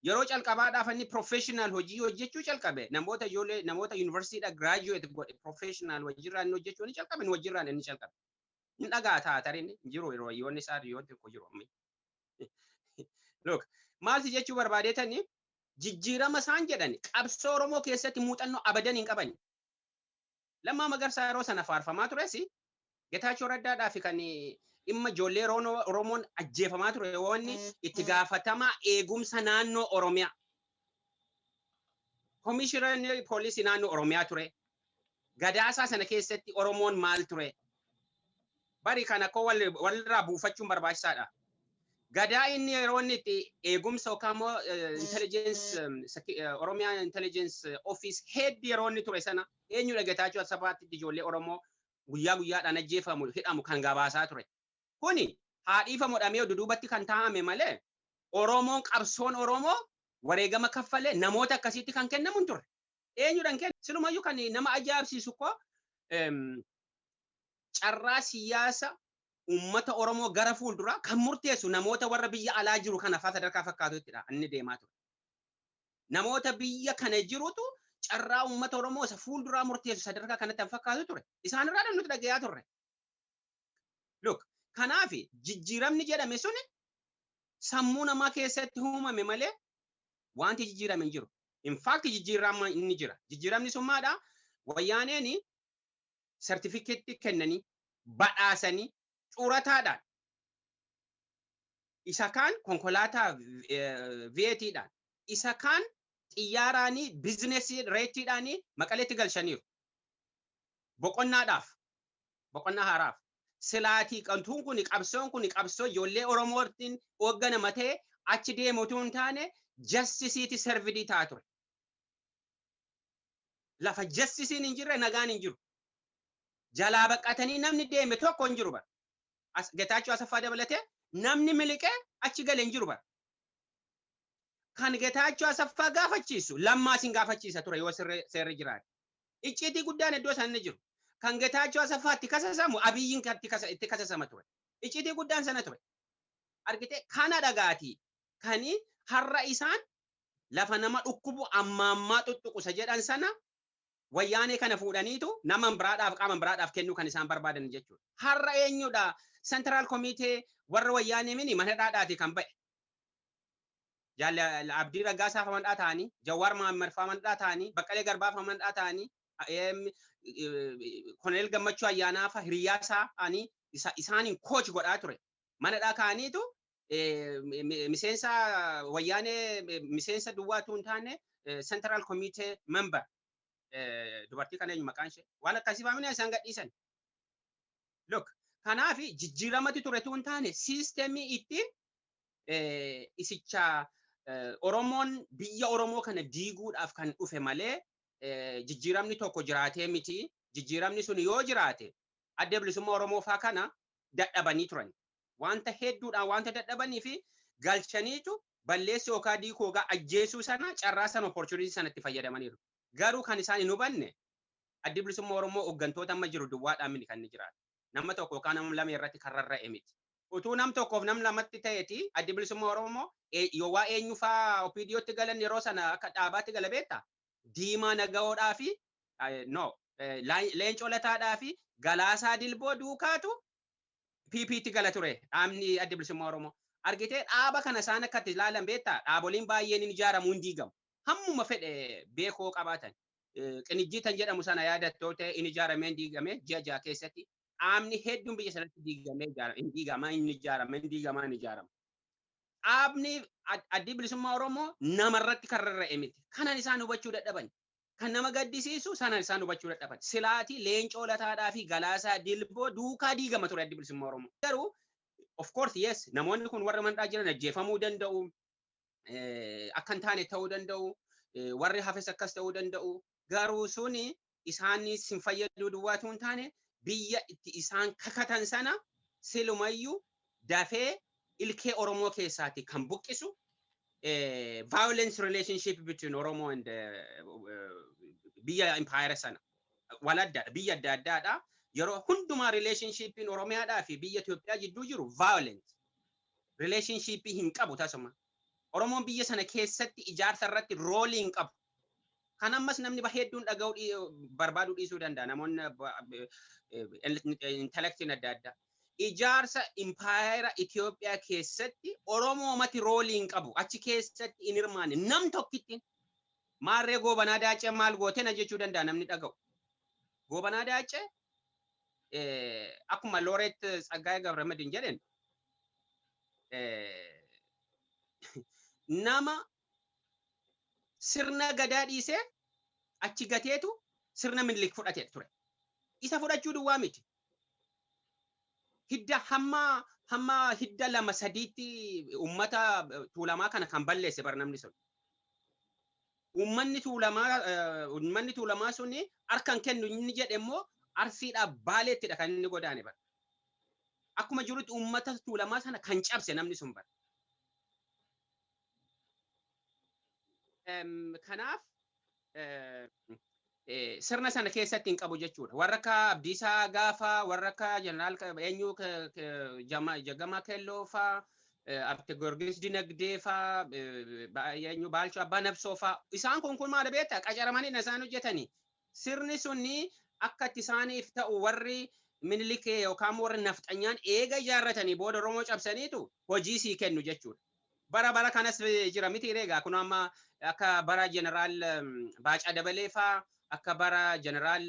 Yeroo calqabaadhaaf inni professional hojii hojjechuu calqabe namoota ijoollee namoota universityidha graduate godhe professional hojiirraa inni hojjechuu ni calqabe ni hojiirraa inni calqabe. Hin dhagaa taatariin jiru yeroo yoonni isaa yoo tokko jiru ammi. Look, maalti jechuu barbaadeetanii jijjiirama isaan jedhani qabsoo Oromoo keessatti muuxannoo abadan hin qabani. Lammaa Magarsaa yeroo sana faarfamaa turesi Getaachoo Raddaadhaa fi kan dhimma ijoollee Oromoon ajjeefamaa ture wanni itti gaafatamaa eegumsa naannoo Oromiyaa. Komishinarri poolisii naannoo Oromiyaa ture. Gadaasaa sana keessatti Oromoon maal ture? Bari kana koo walirraa buufachuun barbaachisaadha. Gadaa inni yeroo inni itti eegumsa yookaan intelligence Oromiyaa intelligence office head yeroo inni ture sana eenyudha Getaachoo Asafaatti ijoollee Oromoo guyyaa guyyaadhaan ajjeefamu hidhamu kan gabaasaa ture. Kuni haadhiifamu dhamee duduubatti kan taa'ame malee Oromoon qabsoon Oromoo wareegama kaffalee namoota akkasiitti kan kennamu hin turre. Eenyudhaan kenna? Silumayyuu kan nama ajaa'ibsiisu koo carraa siyaasa ummata Oromoo gara fuulduraa kan murteessu namoota warra biyya alaa jiru kana faa sadarkaa fakkaatuttidha inni deemaa ture. Namoota biyya kana jirutu carraa ummata Oromoo isa fuulduraa murteessu sadarkaa kanatti kan fakkaatu ture. Isaan irraa nuti dhagayaa turre. Look, kanaaf jijjiiramni jedhame suni sammuu namaa keessatti uumame malee wanti jijjiirame hin jiru. In fact jijjiirama inni jira. Jijjiiramni sun maadha? Wayyaaneen certificate kennanii badhaasanii xurataadhaan isa kaan konkolaataa VATdhaan isa kaan xiyyaaraanii biizinesii reetiidhaanii Maqaleetti galchaniiru. Boqonnaadhaaf boqonnaa haaraaf silaatii qantuun kun qabsoon kun qabsoo ijoollee Oromootiin hoogganama ta'e achi deemutu hin taane jastisiiti servidii ta'a ture. Lafa jastisiin hin jirre nagaan hin jiru. Jalaa baqatanii namni deeme tokko hin jiru bara. Getaachoo Asaffaa dabalatee namni miliqee achi galee hin jiru bara. Kan Getaachoo Asaffaa gaafachiisu Lammaa sin gaafachiisa ture yoo seerri jiraate. Icciitii guddaan iddoo sanni jiru. Kan Getaachoo Asaffaatti kasasamu Abiyyiin itti kasasama ture. Icciitii guddaan sana ture. Argite kana dhagaati. Kani har'a isaan lafa nama dhukkubu ammaa tuttuqusa jedhan sana wayyaanee kana fuudhaniitu nama biraadhaaf qaama biraadhaaf kennuu kan isaan barbaadan jechuudha. Har'a eenyudha Central Committee warra wayyaanee mini mana dhaadhaati kan ba'e. Jaalala Abdii Raggaasaa famanidhaa ta'anii, Jawaar Mahammad famanidhaa ta'anii, Baqqalee Garbaa famanidhaa ta'anii, Koloneel Gammachuu Ayyaanaa fa hiriyaasaa ta'anii isaaniin koochi godhaa ture. Manadhaa ka'aniitu miseensa wayyaanee miseensa duwwaatu hin taane Central Committee member dubartii kana eenyu maqaan ishee waan akkasii faamina isaan gadhiisan. Look kanaaf jijjiiramatti turetu hin taane siistemii ittiin isicha Oromoon biyya Oromoo kana diiguudhaaf kan dhufe malee jijjiiramni tokko jiraatee miti. Jijjiiramni sun yoo jiraate adda bilisummaa Oromoo faa kana dadhabanii turan. Wanta hedduudhaan wanta dadhabanii fi galchaniitu balleessi yookaan diikoogaa ajjeesuu sana carraa sana opportunity sanatti fayyadamaniiru. Garuu kan isaan hin hubanne adda bilisummaa Oromoo hooggantoota amma jiru duwwaadhaan miti kan inni jiraatu. Nama tokko yookaan nama lama irratti kan rarra'e miti. Utuu nam tokkoof nam lamatti ta'eeti adda bilisummaa Oromoo yoo waa eenyu faa OPDOtti galan yeroo sana akka dhaabaatti gala beektaa Diimaa Nagaoodhaa fi Leencoo Lataadhaa fi Galaasaa Dilboo duukaatu PPT gala ture dhaabni adda bilisummaa Oromoo. Argitee dhaaba kana isaan akkatti ilaalan beektaa dhaaboliin baay'een hin ijaaramu hin diigamu. Hammuma fedhe beekoo qabaatan. Qinijjiitan jedhamu sana yaadattoo ta'e hin ijaaramee hin diigame ji'a ja'a keessatti. Dhaabni hedduun biyya sanatti diigamee hin diigamaa hin ijaarama hin diigamaa hin ijaarama. Dhaabni addi bilisummaa Oromoo namarratti kan rarra'e miti. Kanan isaan hubachuu dadhaban. Kan nama gaddisiisu sanan isaan hubachuu dadhaban. Silaatii Leencoo Lataadhaa fi Galaasaa Dilboo duukaa diigama ture addi bilisummaa Oromoo. Garuu of course yes namoonni kun warra mandhaa jiran ajjeefamuu danda'u. Akka hin taane ta'uu danda'u. Warri hafes akkas ta'uu danda'u. Garuu suni isaanis hin fayyadu duwwaatu hin taane biyya itti isaan kakatan sana silumayyuu dafee ilkee Oromoo keessaati kan buqqisu violence relationship between Oromo and biyya empire sana waladda biyya adda addaadha yeroo hundumaa relationship in Oromiyaadhaa fi biyya Itoophiyaa jidduu jiru violent relationship hin qabu tasuma Oromoon biyya sana keessatti ijaarsa irratti role hin qabu kan ammas namni hedduun dhaga'uu barbaadu dhiisuu danda'a namoonni intellectiin adda addaa ijaarsa empire Itoophiyaa keessatti Oromoo mati role hin qabu achi keessatti hin hirmaanne nam tokkitti maarree Goobanaa Daacee maal goote na jechuu danda'a namni dhaga'u Goobanaa Daacee akkuma Looreet Tsaggaayee Gabramadiin jedhan nama sirna gadaa dhiisee achi gateetu sirna Minilik fudhatee ture. Isa fudhachuu duwwaa miti. Hidda hamma hidda lama sadiitti ummata tuulamaa kana kan balleesse bar namni sun. Ummanni tuulamaa suni harkaan kennu inni jedhe immoo Arsiidhaa Baaleettidha kan inni godaane bar. Akkuma jirutti ummata tuulamaa sana kan cabse namni sun bar. Kanaaf sirna sana keessatti hin qabu jechuudha. Warra akka Abdiisaa Gaafaa, warra akka Jeneraal eenyu Jagamaa Kelloo faa, Abte Gorgis Dinagdee faa, eenyu Baalchoo Abbaa Nabsoo faa. Isaan kun maal beektaa qacaramanii isaan hojjetanii. Sirni sunni akka itti isaaniif ta'u warri Minilik yookaan warri nafxanyaan eega ijaarratanii booda Oromoo cabsaniitu hojii sii kennu jechuudha. Bara kanas jira miti reegaa kun amma akka bara Jeneraal Baacaa Dabalee faa akka bara Jeneraal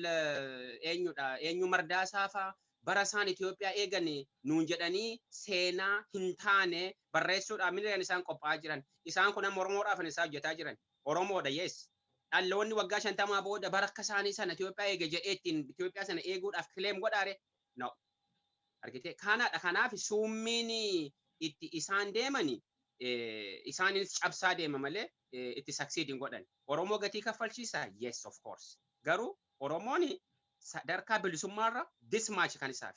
eenyu Mardaasaa faa bara isaan Itoophiyaa eegan nuun jedhanii seenaa hin taane barreessuudhaan miliyoona isaan qophaa'aa jiran isaan kun amma Oromoodhaaf isaan hojjetaa jiran Oromoodha yes dhalloonni waggaa 50 booda bara akka isaanii sana Itoophiyaa eega jedheettiin Itoophiyaa sana eeguudhaaf kileem godhaare no argitee kanaaf suummiin itti isaan deemanii isaanis cabsaa deema malee itti succeed hin godhan. Oromoo gatii kaffalchiisaa? Yes, of course. Garuu Oromoon sadarkaa bilisummaarra this much kan isaaf.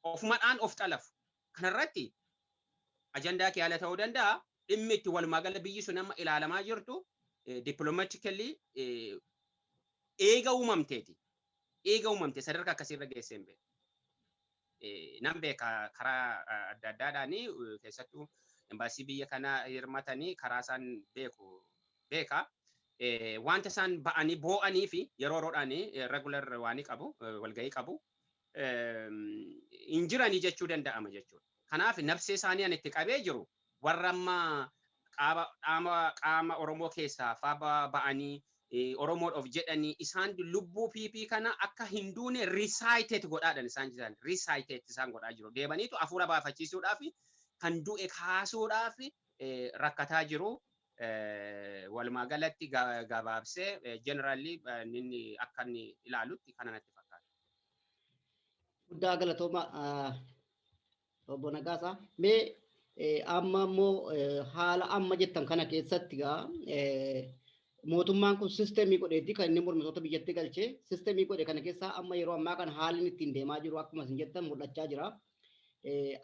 Ofumadhaan of xalafu. Kanarratti ajandaa kee haala ta'uu danda'a. Dhimmi itti walumaa gala biyyi sun amma ilaalamaa jirtu diplomatically eega uumamteeti. Eega uumamte sadarkaa akkasiirra geessee hin beeku. Nan beeka karaa adda addaadhaanii keessattuu embaasii biyya kanaa hirmatanii karaa isaan beeka. Wanta isaan ba'anii boo'anii fi yeroo yeroodhaanii regular waanii qabu, walgahii qabu. Hin jiranii jechuu danda'ama jechuudha. Kanaaf nabsee isaanii ani itti qabee jiru warra amma qaama Oromoo keessaa faa ba'anii Oromoodhaaf jedhanii isaan lubbuu PP kana akka hin duune recited godhaadhaan isaan jiran recited isaan godhaa jiru. Deebaniitu hafuura baafachiisuudhaaf kan du'e kaasuudhaaf rakkataa jiru. Walumaa galatti gabaabsee generally inni akka inni ilaalutti kana natti fakkaata. Guddaa galatooma obbo Nagaasaa. Mee amma immoo haala amma jettan kana keessatti mootummaan kun sisteemii godheetti kan inni mormitoota biyyatti galchee sisteemii godhe kana keessaa amma yeroo ammaa kana haalli ittiin deemaa jiru akkuma isin jettan mul'achaa jira.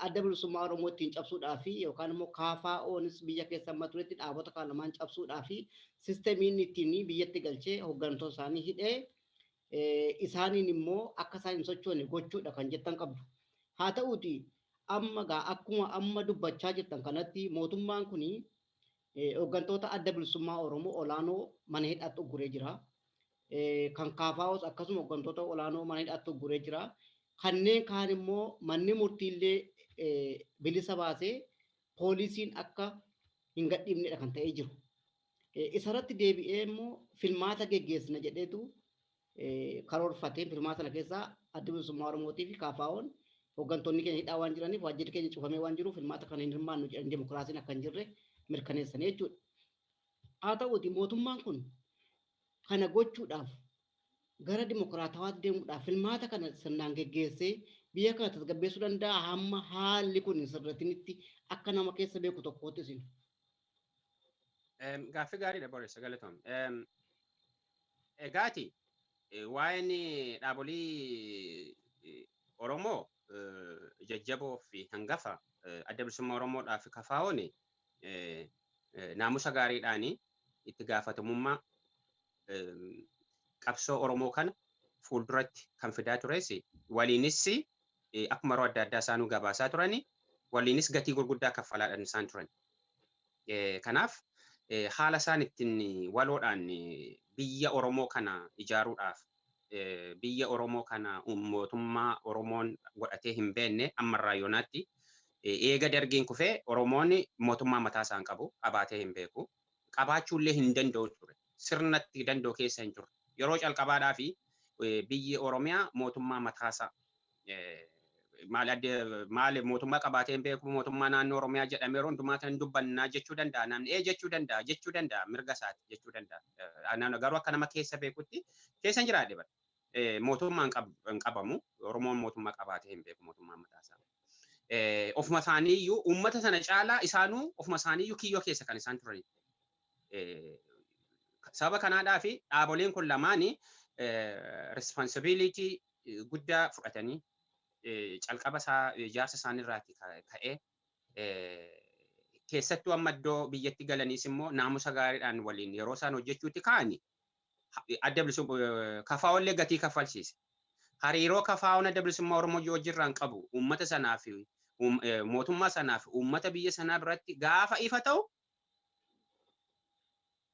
Adda bilisummaa Oromoo ittiin cabsuudhaa fi yookaan immoo KFO'nis biyya keessa amma turetti dhaabota kaan lamaan cabsuudhaa fi sisteemiin ittiin biyyatti galchee hooggantoota isaanii hidhee isaaniin immoo akka isaan hin sochoone gochuudha kan jettan qabdu. Haa ta'uuti amma akkuma amma dubbachaa jirtan kanatti mootummaan kun hooggantoota adda bilisummaa Oromoo olaanoo mana hidhaatti ugguree jira. Kan KFO'os akkasuma hooggantoota olaanoo mana hidhaatti ugguree jira. Kanneen kaan immoo manni murtiillee bilisa baasee poolisiin akka hin gadhiifnedha kan ta'ee jiru. Isarratti deebi'ee immoo filmaata geggeessina jedheetu karoorfatee filmaata sana keessaa adda bilisummaa Oromootii fi KFO'n hooggantoonni keenya hidhaa waan jiraniif waajjirri keenya cufamee waan jiruuf filmaata kana hin hirmaannu jedhanii demokiraasiin akka hin jirre mirkaneessanii jechuudha. Haa ta'uuti mootummaan kun kana gochuudhaaf gara dimokiraatawaatti deemuudhaaf filmaata kana sirnaan geggeessee biyya kana tasgabbeessuu danda'a hamma haalli kun sirratinitti akka nama keessa beeku tokkootti isin. Gaaffii gaariidha Boris galatoom. Egaati waa'een dhaabolee Oromoo jajjaboo fi hangafa adda bilisummaa Oromoodhaa fi KFO'n naamusa gaariidhaanii itti gaafatamummaa qabsoo Oromoo kana fuulduratti kan fidaa tures waliinis akkuma yeroo adda addaa isaanuu gabaasaa turani waliinis gatii gurguddaa kaffalaadhaan isaan turan. Kanaaf haala isaan ittiin waloodhaan biyya Oromoo kana ijaaruudhaaf biyya Oromoo kana mootummaa Oromoon godhatee hin beekne ammarraa yoonaatti eega dargiin kufee Oromoon mootummaa mataa isaan qabu qabaatee hin beeku qabaachuullee hin danda'u ture sirnatti danda'u keessa hin turre. Yeroo calqabaadhaa fi biyyi Oromiyaa mootummaa mataasaa maal mootummaa qabaatee hin beeku mootummaa naannoo Oromiyaa jedhamee yeroo hundumaa kan dubbannaa jechuu danda'a namni jechuu danda'a mirga isaati jechuu danda'a. Garuu akka nama keessa beekutti keessa hin jiraadhe bara. Mootummaan hin qabamu Oromoon mootummaa qabaatee hin beeku mootummaa mataasaa. Ofuma isaaniiyyuu uummata sana caalaa isaanuu ofuma isaaniiyyuu kiyyoo keessa kan isaan turan. Sababa kanaadhaa fi dhaaboleen kun lamaanii responsibility guddaa fudhatanii calqaba ijaarsa isaaniirraatti ka'ee keessattuu amma iddoo biyyatti galaniis immoo naamusa gaariidhaan waliin yeroo isaan hojjechuutti ka'anii adda bilisummaa KFO'llee gatii kaffalchiise. Hariiroo KFO'n adda bilisummaa Oromoo wajjirraan qabu uummata sanaa fi mootummaa sanaa fi uummata biyya sanaa biratti gaafa ifa ta'u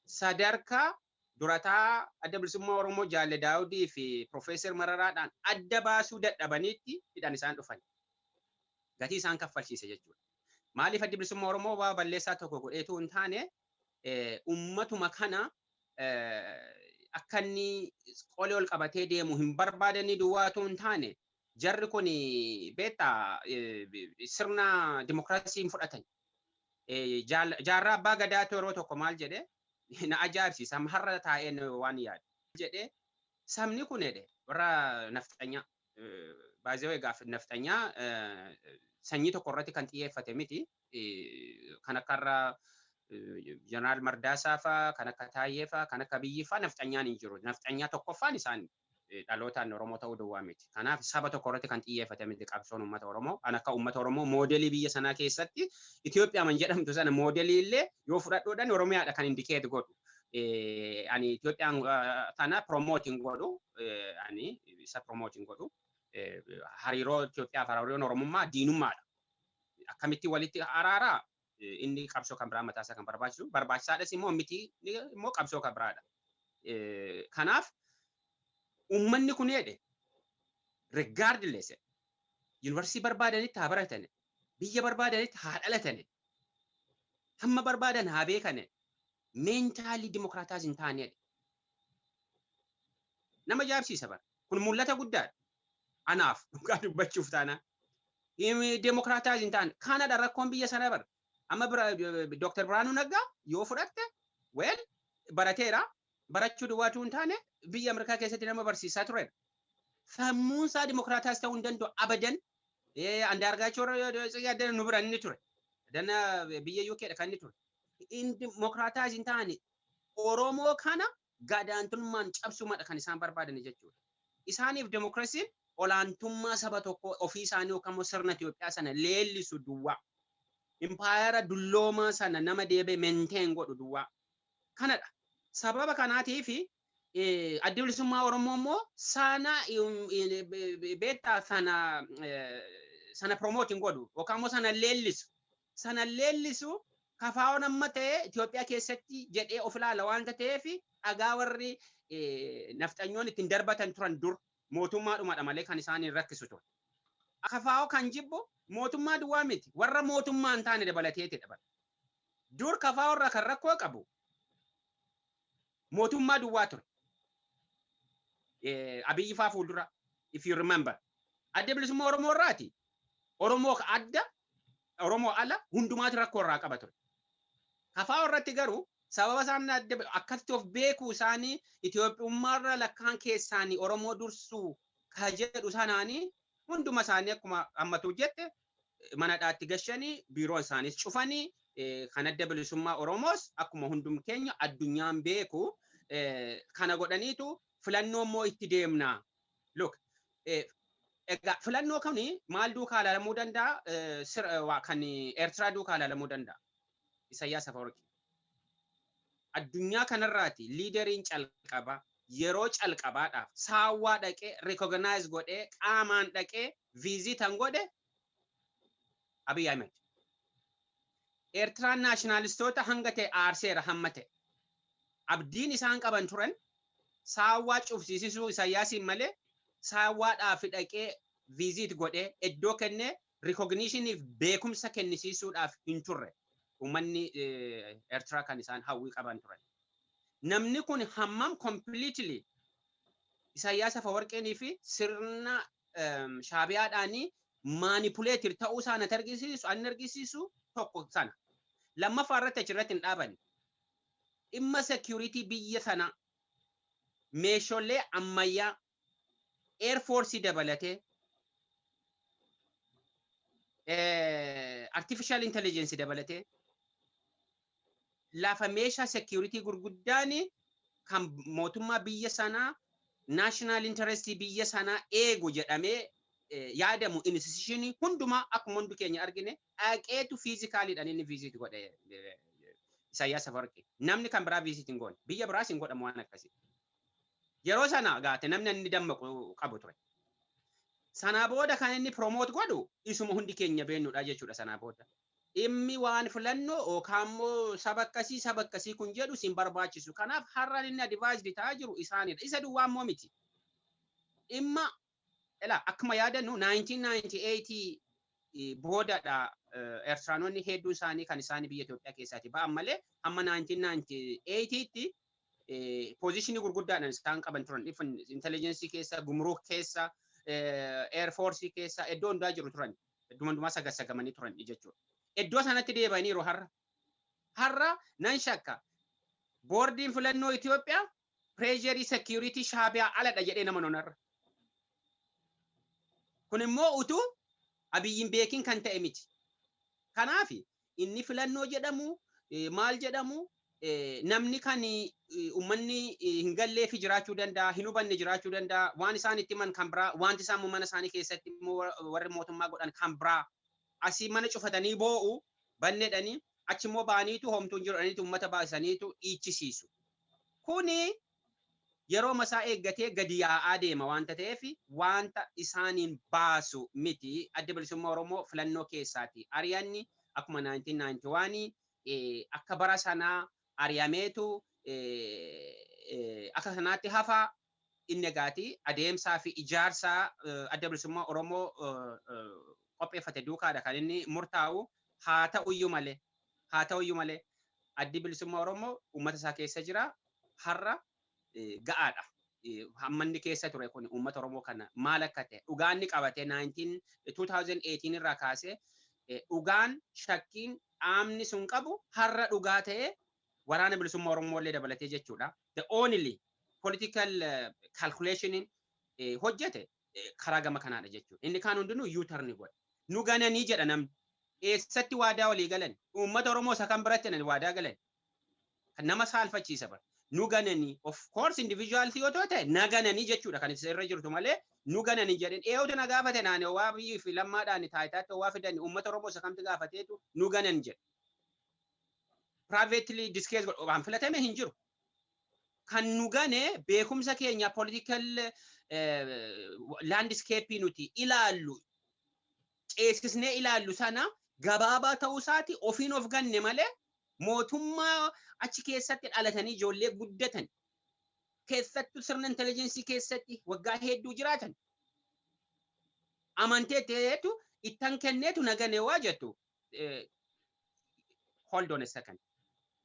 sadarkaa durataa adda bilisummaa Oromoo Jaalle Daawudii fi Profeesar Mararaadhaan adda baasuu dadhabaniitti hidhaan isaan dhufan. Gatii isaan kaffalchiise jechuudha. Maaliif adda bilisummaa Oromoo waa balleessaa tokko godheetu hin taane uummatuma kana akka inni qolee ol qabatee deemu hin barbaadanii duwwaatu hin taane jarri kun beektaa sirna dimokiraasii hin fudhatan. Jaarraa abbaa gadaatu yeroo tokko maal jedhee na ajaa'ibsiisa har'a taa'een waan yaadu jedhee sabni kun warra nafxanyaa baay'ee gaafa nafxanyaa sanyii tokko irratti kan xiyyeeffate miti kan akka irra Jeneraal Mardaasaa fa'aa kan akka Taayyee fa'aa kan akka Biyyii fa'aa nafxanyaan hin jiru. Nafxanyaa tokkoffaan isaan dhalootaan Oromoo ta'uu duwwaa miti. Kanaaf saba tokko irratti kan xiyyeeffate miti qabsoon uummata Oromoo. Kan akka uummata Oromoo moodelii biyya sanaa keessatti Itoophiyaa man jedhamtu sana moodelii illee yoo fudhadhuudhaan Oromiyaadha kan indikeet godhu. ani Itoophiyaan tana promoting godhu ani isa promoting godhu hariiroo Itoophiyaa fi hariiroon Oromummaa diinummaadha. Akkamitti walitti araaraa inni qabsoo kan biraa mataasaa kan barbaachisu barbaachisaadhas immoo miti immoo qabsoo kan biraadha. Kanaaf uummanni kun jedhe regardless yuunivarsiitii barbaadanitti haa baratani biyya barbaadanitti haa dhalatani hamma barbaadan haa beekani meentaalii dimokiraataas hin taane nama jaabsiisa bara kun mul'ata guddaadha anaaf dhugaa dubbachuuf taana dimokiraataas hin taane kanadha rakkoon biyya sana bara amma Dr. Biraanuu Naggaa yoo fudhatte well barateera barachuu duwwaatu hin taane biyya Ameerikaa keessatti nama barsiisaa ture sammuun isaa dimokiraataas ta'uu hin danda'u abadan Andaargaachoo yaadana nu bira inni ture dana biyya UK dha kan inni ture dimokiraataas hin taane Oromoo kana gadaantummaan cabsumadha kan isaan barbaadan jechuudha. Isaaniif dimokiraasiin olaantummaa saba tokko ofii isaanii yookaan sirna Itoophiyaa sana leellisu duwwaa. Impaayera dulloomaa sana nama deebee maintain godhu duwwaa. Kanadha. Sababa kanaatiif adda bilisummaa Oromoo immoo sana beektaa sana promoting godhu yookaan sana leellisu. Sana leellisu kafaa'oon amma ta'e Itoophiyaa keessatti jedhee of ilaala waan ta'eef dhagaa warri nafxanyoon ittiin darbatan turan dur mootummaadhumadha malee kan isaan hin rakkisu ture. Kafaa'oo kan jibbu mootummaa duwwaa miti warra mootummaa hin taane dabalateetidha bara. Dur kafaa'oo irraa kan rakkoo qabu mootummaa duwwaa ture. Abiyyi faa fuuldura if you remember. Adda bilisummaa Oromoo irraati. Oromoo adda Oromoo ala hundumaatu rakkoo irraa qaba ture. Kafaa'oo irratti garuu sababa isaan akkatti of beekuu isaanii Itoophiyummaarra lakkaan keessaanii Oromoo dursuu ka jedhu sanaanii hunduma isaanii akkuma ammatu jette mana dhaatti gashanii biiroo isaaniis cufanii kan adda bilisummaa Oromoos akkuma hundum keenya addunyaan beeku kana godhaniitu filannoo immoo itti deemnaa. Look egaa filannoo kami maal duukaa ilaalamuu danda'a kan Eertiraa duukaa ilaalamuu danda'a. Isaayyaas Afeworqi. Addunyaa kanarraati liideriin calqaba yeroo calqabaadhaaf saawwaa dhaqee recognize godhee qaamaan dhaqee viizitan godhe Abiy Ahmed. Eertiraan naashinaalistoota hanga ta'e aarseera hamma ta'e. Abdiin isaan qaban turan saawwaa cufsiisisuu Isaayyaasiin malee saawwaadhaaf dhaqee viizit godhee iddoo kennee recognitionif beekumsa kennisiisuudhaaf hin turre. Uummanni Eertiraa kan isaan hawwii qaban turan. Namni kun hammam completely Isaayyaas Afeworqii fi sirna Shaabiyaadhaanii manipulated ta'uu isaan argisiisu tokko sana. Lammaffaa irratti achirratti hin dhaaban. Dhimma security biyya sana meeshaalee ammayyaa Air Force dabalatee artificial intelligence dabalatee lafa meeshaa security gurguddaani kan mootummaa biyya sanaa national interest biyya sanaa eegu jedhamee yaadamu institution hundumaa akkuma hundi keenya argine dhaqeetu physicalidhaan inni visit godhe Isaayyaas Afeworqi. Namni kan biraa visit hin goone biyya biraas hin godhamu waan akkasii. Yeroo sana gaate namni inni dammaqu qabu ture. Sanaa booda kan inni promote godhu isuma hundi keenya beennudha jechuudha sanaa booda. Dhimmi waan filannoo yookaan immoo saba akkasii kun jedhu sin barbaachisu. Kanaaf har'aan inni advised ta'aa jiru isaanidha. Isa duwwaa immoo miti. Dhimma akkuma yaadannu 1998 boodadha Eertiraanonni hedduun isaanii kan isaanii biyya Itoophiyaa keessaati ba'an malee amma 1998tti positionii gurguddaadhaan isaan qaban turan. Intelligence keessa, gumruuk keessa, Air Force keessa iddoo hundaa jiru turan. Hundumaa sagassagamanii turan jechuudha. Iddoo sanatti deebi'aniiru har'a. Har'a nan shakka boordiin filannoo Itoophiyaa treasury security Shaabiyaa aladha jedhee nama nonarra. Kun immoo utuu Abiyyiin beekin kan ta'e miti. Kanaaf inni filannoo jedhamu maal jedhamu namni kan uummanni hin galleefi jiraachuu danda'a, hin hubanne jiraachuu danda'a, waan isaan itti himan kan biraa, wanti isaan mana isaanii keessatti immoo warri mootummaa godhan kan biraa. Asii mana cufatanii boo'u banneedhanii achi immoo baaniitu homtuun jiraniitu uummata baasaniitu dhiichisiisu. Kuni yeroo masaa eeggatee gadi yaa'aa deema wanta ta'eef wanta isaaniin baasu miti. Adda bilisummaa Oromoo filannoo keessaati. Ari'anni akkuma 1991 akka bara sanaa ari'ameetu akka sanaatti hafaa inni egaati adeemsaa fi ijaarsaa adda bilisummaa Oromoo qopheeffate duukaadha kan inni murtaa'u. Haa ta'uyyuu malee addi bilisummaa Oromoo uummata isaa keessa jira. Har'a ga'aadha. Hammanni keessa ture kun uummata Oromoo kana maal akka ta'e dhugaan ni qabate 2018 irraa kaasee dhugaan shakkiin dhaamni sun qabu har'a dhugaa ta'e waraana bilisummaa Oromoo illee dabalatee jechuudha. The only political calculation hojjete karaa gama kanaadha jechuudha. Inni kaan hundinuu U-turn godhe. Nu gananii jedha namni. Eessatti waadaa walii galan? Uummata Oromoo isa kan biratti waadaa galan. Kan nama saalfachiisa bara. Nu gananii of course individuality yoo ta'e na gananii jechuudha kan irra jirtu malee nu gananii jedhan eeyyatu na gaafate naani waa biyyi fi lammaadhaan taayitaatti waa fidan uummata Oromoo isa kamti gaafateetu nu ganan jedhe. Privately discuss godhan filatame hin jiru. Kan nu gane beekumsa keenya political landscape nuti ilaallu ceesisnee ilaallu sana gabaabaa ta'uu isaati ofiin of ganne malee mootummaa achi keessatti dhalatanii ijoollee guddatan keessattuu sirna intelijeensii keessatti waggaa hedduu jiraatan amantee ta'eetu ittan kenneetu nagane waa jettu hold on a second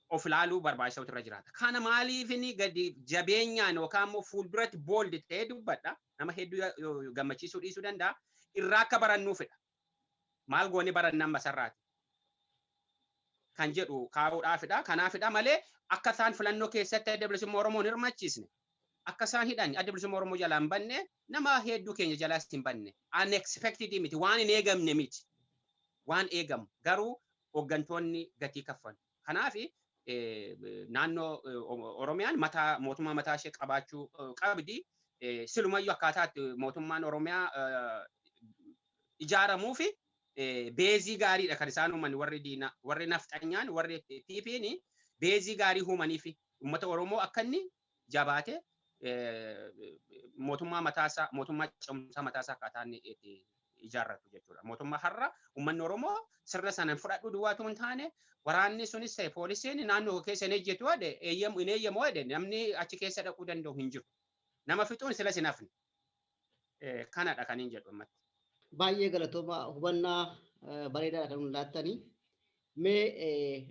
of ilaaluu barbaachisaa irra jiraata. Kana maaliif inni gadi jabeenyaan yookaan immoo fuulduratti bold ta'ee dubbadha nama hedduu gammachiisuu dhiisuu danda'a irraa akka barannuufidha. Maal goone barannaan masarraati. Kan jedhu kaa'uudhaafidha. Kanaafidha malee akka isaan filannoo keessatti adda bilisummaa Oromoo hin hirmaachisne. Akka isaan hidhan adda bilisummaa Oromoo jalaa hin banne nama hedduu keenya jalaas hin banne. Unexpected miti waan hin eegamne miti. Waan eegamu garuu hooggantoonni gatii kaffalu. Kanaaf naannoo Oromiyaan mootummaa mataa ishee qabaachuu qabdi. Silumayyuu akkaataatti mootummaan Oromiyaa ijaaramuu fi beezii gaariidha kan isaan uuman warri diinaa warri nafxanyaan warri TPN beezii gaarii uumanii fi uummata Oromoo akka inni jabaate mootummaa mataasaa mootummaa cimsaa mataasaa akkaataa inni itti ijaarratu jechuudha. Mootummaa har'a uummanni Oromoo sirna sanaan fudhadhu duwwaatu hin taane waraanni sunis ta'e poolisiin naannoo keessa hin ejjetu waade hin eeyyamu waade namni achi keessa dhaquu danda'u hin jiru. Nama fixuun sila sin hafne. Kanadha kan hin jedhu ammatti. Baay'ee galatooma hubannaa bareedaadha kan laattanii. Mee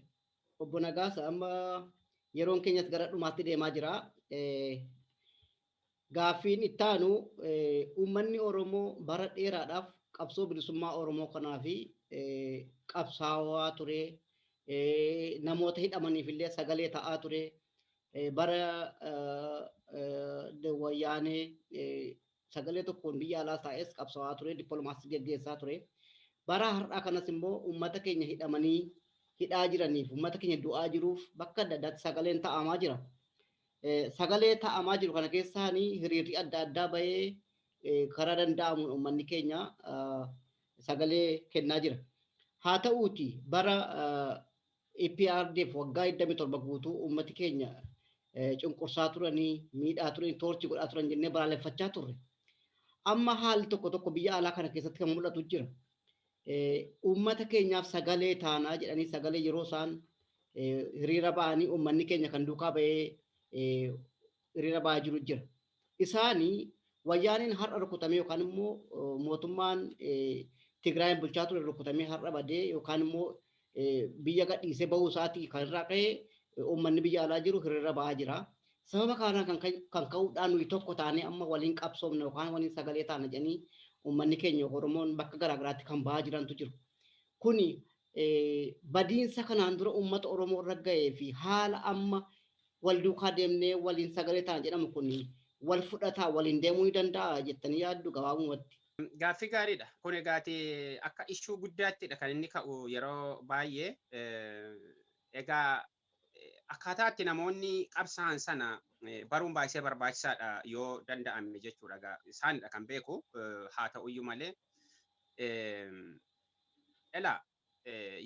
obbo Nagaasa amma yeroon keenyas gara dhumaatti deemaa jira. Gaaffiin itti aanu uummanni Oromoo bara dheeraadhaaf qabsoo bilisummaa Oromoo kanaa fi qabsaawaa ture. Namoota hidhamaniif illee sagalee ta'aa ture. Bara wayyaanee sagalee tokkoon biyya alaa taa'es qabsaawaa ture, dippiloomaasii gaggeessaa ture. Bara har'aa kanas immoo uummata keenya hidhamanii hidhaa jiraniif uummata keenya du'aa jiruuf bakka adda addaatti sagaleen ta'amaa jira. Sagalee ta'amaa jiru kana keessaanii hiriirri adda addaa bahee karaa danda'amuun uummanni keenya sagalee kennaa jira. Haa ta'uuti bara EPRDF waggaa 27 guutuu uummati keenya cunqursaa turanii miidhaa turanii toorchi godhaa turan jennee balaaleffachaa turre. Amma haalli tokko biyya alaa kana keessatti kan mul'atu jira. Uummata keenyaaf sagalee taanaa jedhanii sagalee yeroo isaan hiriira ba'anii uummanni keenya kan duukaa bahee hiriira ba'aa jiru jira. Isaanii wayyaaniin har'a rukutamee yookaan immoo mootummaan Tigraayin bulchaa ture rukutamee har'a badee yookaan immoo biyya gadhiisee bahuu isaatii kan irraa ka'ee uummanni biyya alaa jiru hiriira ba'aa jira. Sababa kanaan kan ka'uudhaan nuyi tokko taanee amma waliin qabsoomne yookaan waliin sagalee taana jedhanii uummanni keenya Oromoon bakka garaagaraatti kan ba'aa jirantu jiru. Kuni badiinsa kanaan dura uummata Oromoo irra ga'ee fi haala amma wal duukaa deemnee waliin sagalee taana jedhamu kun wal fudhataa waliin deemuu ni danda'a jettanii yaaddu gabaabumatti. Gaaffii gaariidha. Kun egaati akka ishuu guddaattidha kan inni ka'u yeroo baay'ee. Egaa akkaataa itti namoonni qabsaan sana baruun baay'ee barbaachisaadha yoo danda'ame jechuudha. Isaanidha kan beeku haa ta'uyyuu malee.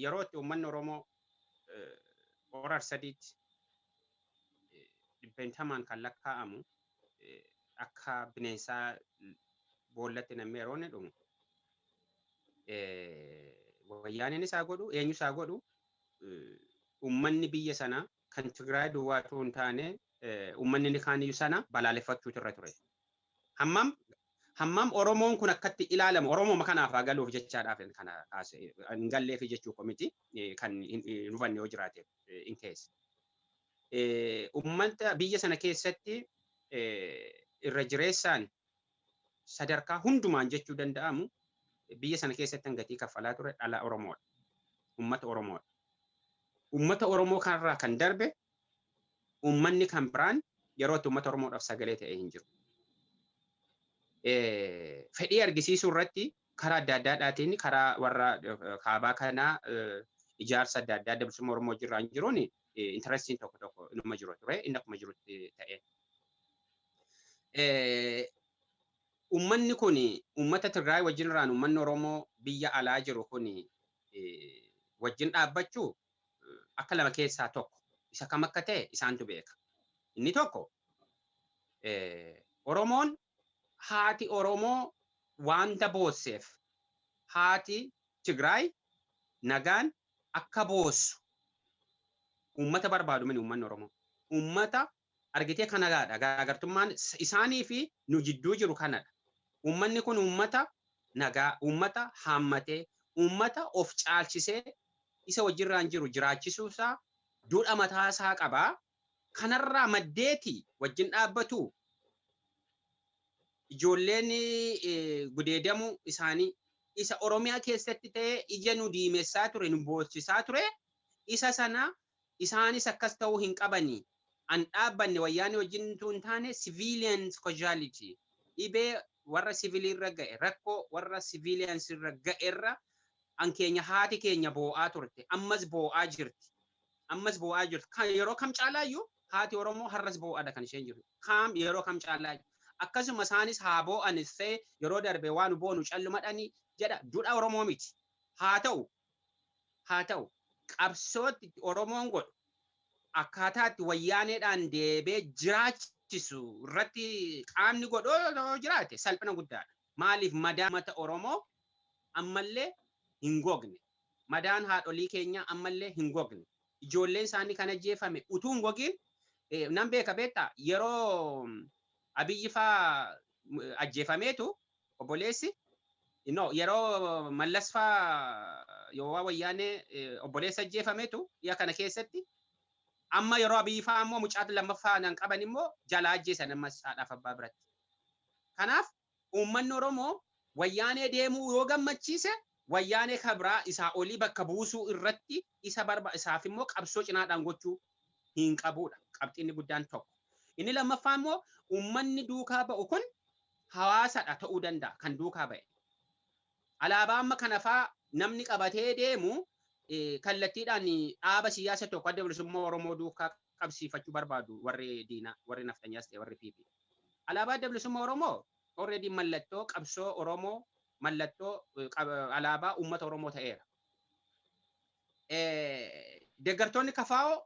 Yeroo itti uummanni Oromoo horar sadiitti dhibbentamaan kan lakkaa'amu akka bineensaa boollatti namni yeroo inni dhumu wayyaaniin isaa godhu eenyu isaa godhu ummanni biyya sana kan Tigraay duwwaatu hin taane ummanni inni kaaniyyuu sana balaaleffachuutu irra ture. Hammam Oromoon kun akkatti ilaalamu Oromoo kanaaf haa galuuf jechaadhaaf kana hin galleef jechuu komiti kan hin hubanne yoo jiraate in keessa. Ummata biyya sana keessatti irra jireessaan sadarkaa hundumaan jechuu danda'amu biyya sana keessatti gatii kaffalaa ture dhala Oromoodha. Ummata Oromoodha. Ummata Oromoo kanarraa kan darbe ummanni kan biraan yerootti ummata Oromoodhaaf sagalee ta'ee hin jiru. Fedhii argisiisuu irratti karaa adda addaadhaatiin karaa warra kaabaa kanaa ijaarsa adda addaa bilisummaa Oromoo jiraan jiruun intarastiin tokko inuma jiru ture inni akkuma jirutti ta'e. Ummanni kun ummata Tigraay wajjin irraan ummanni Oromoo biyya alaa jiru kun wajjin dhaabbachuu akka lama keessaa tokko isa kam akka ta'e isaantu beeka. Inni tokko Oromoon haati Oromoo wanta boosseef haati Tigraay nagaan akka boossu ummata barbaadu mini ummanni Oromoo. Ummata argitee kan nagaadha. Garaagartummaan isaanii fi nu jidduu jiru kanadha. Ummanni kun ummata nagaa, ummata haammatee, ummata of caalchisee isa wajjirraan jiru jiraachisuusaa duudha mataasaa qabaa. Kanarraa maddeeti wajjin dhaabbatu ijoolleen gudeedamu isaanii isa Oromiyaa keessatti ta'ee ija nu diimessaa ture nu boosisaa ture isa sana isaanis akkas ta'uu hin qabanii an dhaabbanne wayyaanii wajjin tun taane civilians casualty dhibee warra siviilii irra ga'e rakkoo warra civilians irra ga'e irra an keenya haati keenya boo'aa turte ammas boo'aa jirti yeroo kam caalaayyuu haati Oromoo har'as boo'aadha kan isheen jiru kam yeroo kam caalaayyuu akkasuma isaanis haa boo'anis ta'e yeroo darbe waan boonu callumadhanii jedha duudha Oromoo miti haa ta'u qabsootti Oromoon godhu akkaataatti wayyaaneedhaan deebee jiraachisu irratti qaamni godhoo jiraate salphina guddaadha. Maaliif madaan mata Oromoo ammallee hin gogne. Madaan haadholii keenya ammallee hin gogne. Ijoolleen isaanii kan ajjeefame utuu hin gogin nan beeka beektaa yeroo Abiyyi faa ajjeefameetu obboleessi yeroo Mallas faa yoo wayyaanee obboleessa ajjeefameetu yaa kana keessatti amma yeroo Abiyyi faa ammoo mucaatu lammaffaa nan qaban immoo jalaa ajjeesan ammas haadhaaf abbaa biratti. Kanaaf uummanni Oromoo wayyaanee deemuu yoo gammachiise wayyaanee kabraa isaa olii bakka buusuu irratti isaaf immoo qabsoo cinaadhaan gochuu hin qabudha. Qabxiinni guddaan tokko. Inni lammaffaa immoo uummanni duukaa ba'u kun hawaasadha ta'uu danda'a kan duukaa ba'e. Alaabaa amma kanafaa namni qabatee deemu kallattiidhaan dhaaba siyaasa tokko adda bilisummaa Oromoo duukaa qabsiifachuu barbaadu warri diinaa warri naftanyaas ta'e warri PP. Alaabaa adda bilisummaa Oromoo already mallattoo qabsoo Oromoo mallattoo alaabaa uummata Oromoo ta'eera. Deeggartoonni kafaa'oo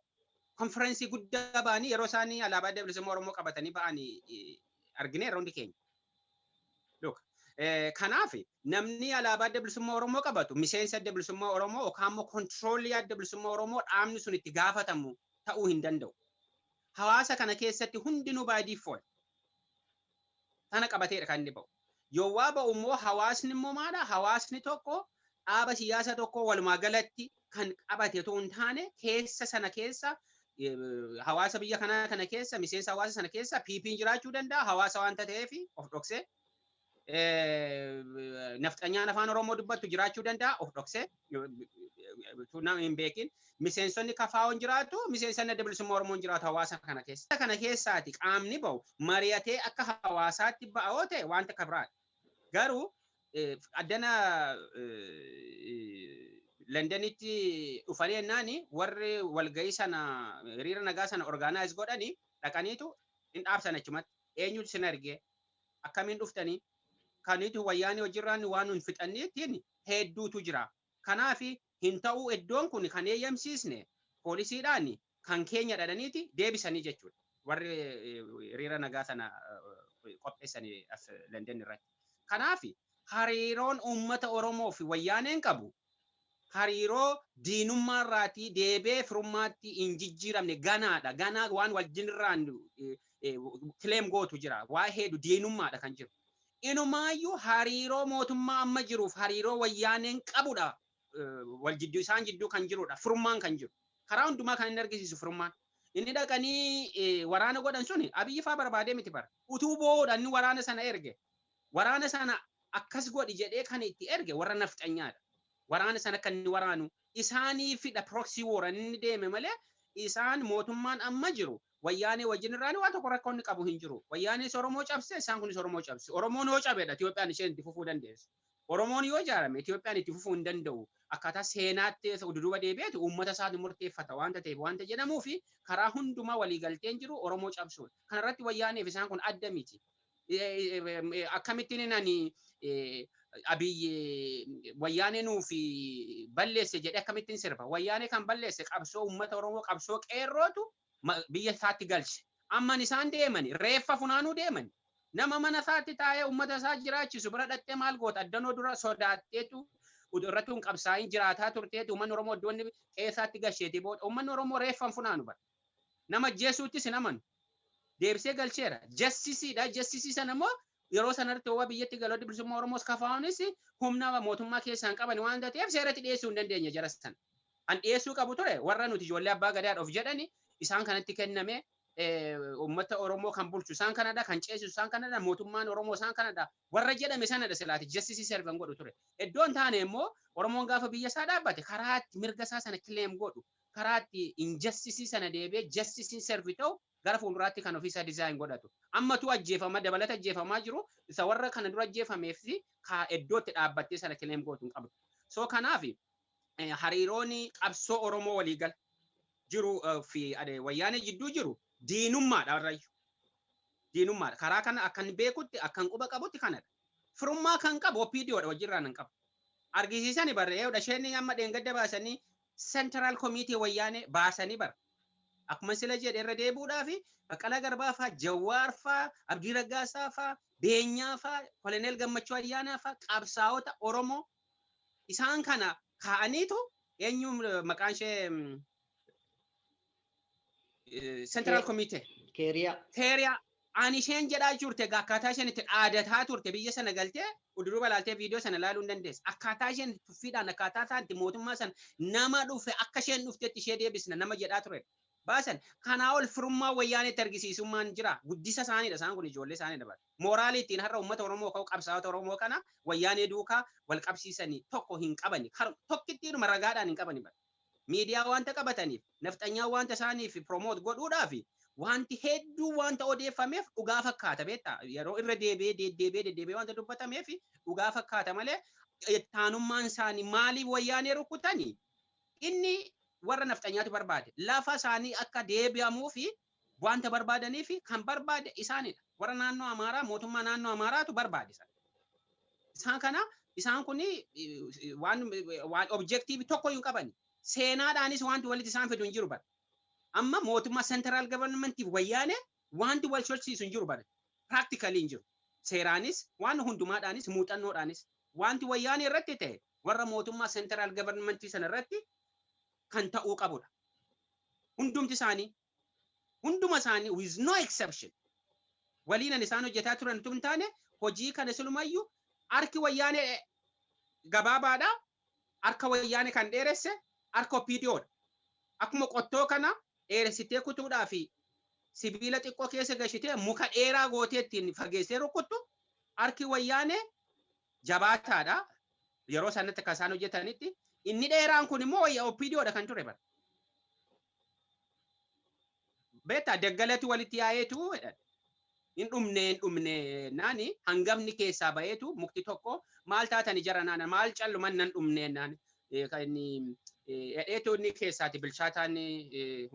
konferensii guddaa ba'anii yeroo isaanii alaabaa adda bilisummaa Oromoo qabatanii ba'anii argineerra hundi keenya. Kanaaf namni alaabaa adda bilisummaa Oromoo qabatu miseensa adda bilisummaa Oromoo yookaan immoo kontiroolii adda bilisummaa Oromoo dhaabni sun itti gaafatamu ta'uu hin danda'u. Hawaasa kana keessatti hundinuu by default sana qabateedha kan inni ba'u. Yoo waa ba'u immoo hawaasni immoo maadha? Hawaasni tokko dhaaba siyaasa tokko walumaa galatti kan qabate otoo hin taane keessa sana keessa hawaasa biyya kana keessa miseensa hawaasa sana keessa PP'n jiraachuu danda'a hawaasa waanta ta'eef of dhoksee nafxanyaan afaan Oromoo dubbattu jiraachuu danda'a of dhoksee nama hin beekin miseensonni kafaa'oon jiraatu miseensonni adda bilisummaa Oromoon jiraatu hawaasa kana keessa. Kana keessaati qaamni ba'u mari'atee akka hawaasaatti ba'oo ta'e wanta kabiraadha. Garuu addana Londanitti dhufanii ennaani warri walgahii sana hiriira nagaa sana orgaanaayiz godhanii dhaqaniitu hin dhaabsan achumatti eenyutu sin argee akkamiin dhuftanii kaniitu wayyaanii hojirraan waan nun fixanneettiin hedduutu jira. Kanaaf hin ta'uu iddoon kun kan eeyyamsiisne poolisiidhaan kan keenya dhadhaniiti deebisanii jechuudha. warri hiriira nagaa sana qopheessanii as London irratti. Kanaaf hariiroon uummata Oromoo fi wayyaaneen qabu hariiroo diinummaa irraatii deebee firummaatti hin jijjiiramne ganaadha. Ganaa waan wajjin irraan kileem gootu jira. Waa heedu diinummaadha kan jiru. Inumaayyuu hariiroo mootummaa amma jiruuf hariiroo wayyaaneen qabudha. Wal jidduu isaan jidduu kan jirudha. Firummaan kan jiru. Karaa hundumaa kan inni argisiisu firummaan. Inni dhaqanii waraana godhan suni Abiyyi faa barbaadee miti bara. Utuu boodhaan inni waraana sana erge. Waraana sana akkas godhi jedhee kan itti erge warra nafxanyaadha. Waraana sana kan inni waraanu isaanii fidha proxy war inni deeme malee isaan mootummaan amma jiru wayyaanee wajjin irraan waa tokko rakkoonni qabu hin jiru. Wayyaanee Oromoo cabse isaan kunis Oromoo cabse. Oromoon yoo cabedha Itoophiyaan isheen itti fufuu dandeessu. Oromoon yoo ijaarame Itoophiyaan itti fufuu hin danda'u. Akkaataa seenaatti duduba deebi'eetu uummata isaatu murteeffata waanta ta'eef waanta jedhamuu fi karaa hundumaa waliigalteen jiru Oromoo cabsuudha. Kanarratti wayyaaneef isaan kun adda miti. Akkamittiin nani Abiyyi wayyaanee nuufi balleesse jedhee akkamittiin sirba. Wayyaanee kan balleesse qabsoo uummata Oromoo qabsoo qeerrootu biyya isaatti galche. Amman isaan deemani reeffa funaanuu deemani. Nama mana isaatti taa'ee uummata isaa jiraachisu bira dhattee maal goota addanoo dura sodaatteetu irratti hin qabsaa'in jiraataa turteetu uummanni Oromoo iddoonni qeessaatti gasheeti booda uummanni Oromoo reeffan funaanu bara. Nama jeesuuttis hin amanu. Deebisee galcheera. Jassisiidha. Jassisii sana immoo yeroo sanatti waa biyyatti galooddi bilisummaa Oromoos kafaa'uunis humna mootummaa keessaan qaban waan ta'eef seeratti dhiyeessuu hin dandeenye jara sana. An dhiyeessuu qabu ture warra nuti ijoollee abbaa gadaadha of jedhani isaan kanatti kenname uummata Oromoo kan bulchu isaan kanadha kan ceesisu isaan kanadha mootummaan Oromoo isaan kanadha warra jedhame sanadha silaati jassisii servan godhu ture. Iddoon taane immoo Oromoon gaafa biyya isaa dhaabbate karaatti mirga isaa sana kileem godhu karaatti injastisii sana deebee jassisii servi ta'u gara fuulduraatti kan ofiisaa dizaayin godhatu. Ammatu ajjeefama dabalata ajjeefamaa jiru isa warra kana dura ajjeefameef ka iddootti dhaabbattee sana kileem gootu hin qabdu. So kanaaf hariiroon qabsoo Oromoo waliigal jiru fi wayyaanee jidduu jiru diinummaadha warrayyu. Diinummaadha. Karaa kana akkan beekutti akkan quba qabutti kanadha. Firummaa kan qabu OPDOdha wajjirraan hin qabu. Argisiisani barree dhasheenni amma dheengadda baasanii Central Committee wayyaanee baasanii bara. Akkuma sila jedhe irra deebuudhaa fi Baqqalaa Garbaa faa, Jawaar faa, Abdii Raggaasaa faa, Beenyaa faa, Koloneel Gammachuu Ayyaanaa faa, qabsaa'ota Oromoo isaan kana kaa'aniitu eenyu maqaan ishee Central Committee. Keeriyaa. Ani isheen jedhaa turte akkaataa isheen itti dhaadataa turte biyya sana galtee uduruu balaaltee viidiyoo sana ilaaluu hin dandeessa. Akkaataa isheen tuffiidhaan akkaataa isaatti mootummaa sana nama dhufe akka isheen dhuftetti ishee deebisna nama jedhaa ture. Baasan kanaa ol firummaa wayyaaneetti argisiisummaan jira. Guddisa isaaniidha isaan kun ijoollee isaaniidha bara. Mooraalii ittiin har'a uummata Oromoo ka'u qabsaa'ota Oromoo kana wayyaanee duukaa wal qabsiisanii tokko hin qabani. Tokkittiin ragaadhaan hin qabani bara. Miidiyaa wanta qabataniif nafxanyaa wanta isaaniif promoot godhuudhaaf wanti hedduu wanta odeeffameef dhugaa fakkaata beektaa yeroo irra deebi'ee wanta dubbatameef dhugaa fakkaata malee taanummaan isaanii maaliif wayyaanee rukkutanii inni warra nafxanyaatu barbaade lafa isaanii akka deebi'amuu fi wanta barbaadanii fi kan barbaade isaanidha. Warra naannoo Amaaraa mootummaa naannoo Amaaraatu barbaade isaan kana isaan kun waan objektiivi tokko hin qabani. Seenaadhaanis wanti walitti isaan fidu hin jiru bara. Amma mootummaa central governmentiif wayyaanee wanti wal solchiisu hin jiru bara. Practically hin jiru. Seeraanis waan hundumaadhaanis muuxannoodhaanis wanti wayyaanee irratti ta'e warra mootummaa central governmentii sana irratti kan ta'uu qabudha. Hunduma isaanii with no exception. Waliinan isaan hojjetaa turan tun taane hojii kana silumayyuu harki wayyaanee gabaabaadha. Harka wayyaanee kan dheeresse harka OPDOdha. Akkuma qottoo kana dheeressitee kutuudhaa fi sibiila xiqqoo keessa gashitee muka dheeraa gootee ittiin fageessee rukuttu harki wayyaanee jabaataadha. Yeroo sanatti akka isaan hojjetanitti inni dheeraan kun immoo OPDOdha kan ture bara. Beektaa daggalatu walitti yaa'eetu hin dhumne naani hangafni keessaa ba'eetu mukti tokko maal taatani jara naana maal calluman nan dhumne naani kan hedheetu inni keessaati bilchaataan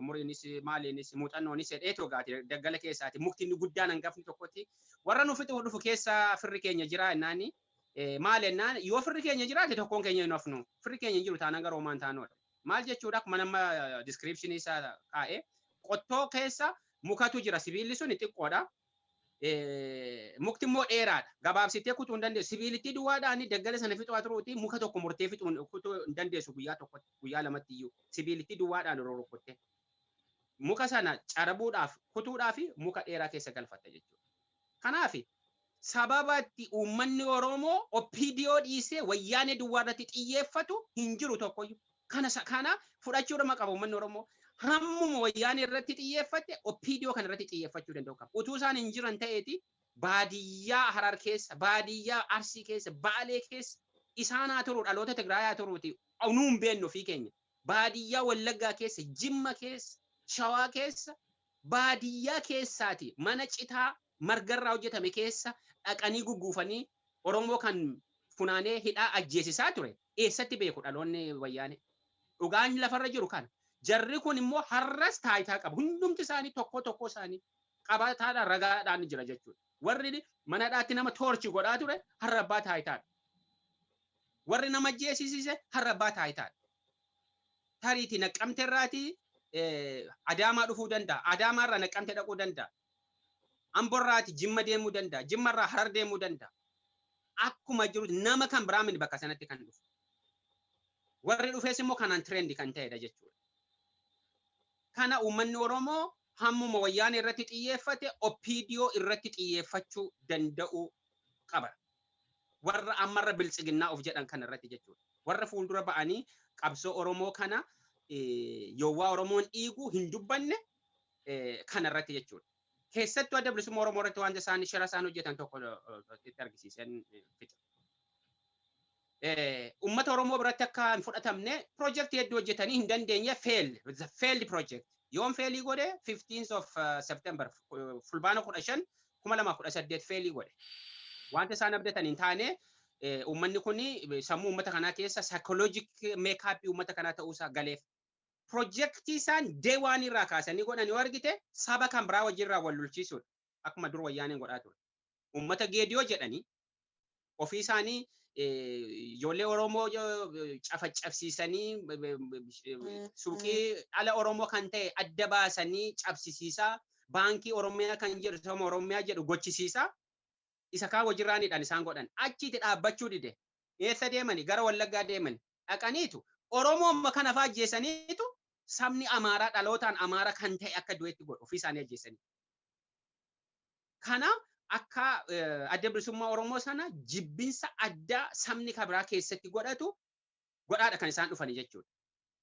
umuriinis maaliinis muuxannoonis hedheetu gaati daggala keessaati mukti inni guddaan hangafni tokkotti warra nuuf dhufu keessaa firri keenya jira naani maal ennaan yoo firri keenya jiraate tokkoon keenya hin hafnu firri keenya hin jiru taanaan garoomaan taanoodha. Maal jechuudha akkuma nama description isaa kaa'e qottoo keessa mukatu jira sibiilli sun xiqqoodha. Mukti immoo dheeraadha. Gabaabsitee kutuu hin dandeessu. Sibiilitti duwwaadhaan daggala sana fixaa turuuti muka tokko murtee fixuu kutuu hin dandeessu guyyaa tokkotti guyyaa lamatti iyyuu. Sibiilitti duwwaadhaan rorokkottee. Muka sana carabuudhaaf kutuudhaaf muka dheeraa keessa galfatta jechuudha. Kanaaf sababa itti uummanni Oromoo OPDO dhiisee wayyaanee duwwaa irratti xiyyeeffatu hin jiru tokkoyyuu. Kana fudhachuudhaan qaba uummanni Oromoo. Hammuma wayyaanee irratti xiyyeeffate OPDO kan irratti xiyyeeffachuu danda'u qaba. Utuu isaan hin jiran ta'eeti baadiyyaa Harar keessa, baadiyyaa Arsii keessa, Baalee keessa isaan haa turu dhaloota Tigraay haa turuuti. Nuun beennu ofii keenya. Baadiyyaa Wallaggaa keessa, Jimma keessa, Shawaa keessa, baadiyyaa keessaati mana citaa margarraa hojjetame keessa dhaqanii gugguufanii Oromoo kan funaanee hidhaa ajjeesisaa ture. Eessatti beeku dhaloonni wayyaanee? Dhugaan lafarra jiru kana. Jarri kun immoo har'as taayitaa qabu. Hundumti isaanii tokko isaanii qabataadhaan ragaadhaan jira jechuudha. Warri manadhaatti nama toorchi godhaa ture har'a abbaa taayitaadha. Warri nama ajjeesise har'a abbaa taayitaadha. Tariitii Naqqamte irraatii Adaamaa dhufuu danda'a. Adaamaa irraa Naqqamte dhaquu danda'a. Amboo irraatii Jimma deemuu danda'a. Jimma irraa Harar deemuu danda'a. Akkuma jiru nama kan biraa miti bakka sanatti kan dhufu. Warri dhufees immoo kanaan tireendii kan ta'edha jechuudha. Kana uummanni Oromoo hammuma wayyaanee irratti xiyyeeffate OPDO irratti xiyyeeffachuu danda'u qaba. Warra ammarra biltsiginnaa of jedhan kan irratti jechuudha. Warra fuuldura ba'anii qabsoo Oromoo kana yoowwaa Oromoon dhiigu hin dubbanne kan irratti jechuudha. Keessattuu adda bilisummaa Oromoo irratti wanta isaan shira isaan hojjetan tokko itti argisiisan fixa. Ummata Oromoo biratti akka hin fudhatamne project hedduu hojjetanii hin dandeenye failed project. Yoom failii godhe 15th of September fulbaana 15 2018 failii godhe. Wanta isaan abdatan hin taane uummanni kun sammuu uummata kanaa keessa psychologic makeup uummata kanaa ta'uusaa galeef. Projektii isaan day one irraa kaasanii godhan yoo argite saba kan biraa wajjirraa wal lolchiisuudha. Akkuma dur wayyaaneen godhaa ture. Uummata geediyoo jedhanii ofii isaanii ijoollee Oromoo cabsiisanii suuqii ala Oromoo kan ta'e adda baasanii cabsisiisaa baankii Oromiyaa kan jedhu sama Oromiyaa jedhu gochisiisaa isa kaan wajjirraanidhaan isaan godhan achitti dhaabbachuu dide eessa deemani gara Wallaggaa deemani dhaqaniitu Oromoo kana fa'aa ajjeesaniitu sabni Amaaraa dhalootaan Amaaraa kan ta'e akka du'eetti godhu ofii isaanii ajjeesanii. Kana akka adda bilisummaa Oromoo sana jibbinsa addaa sabni kabraa keessatti godhaadha kan isaan dhufanii jechuudha.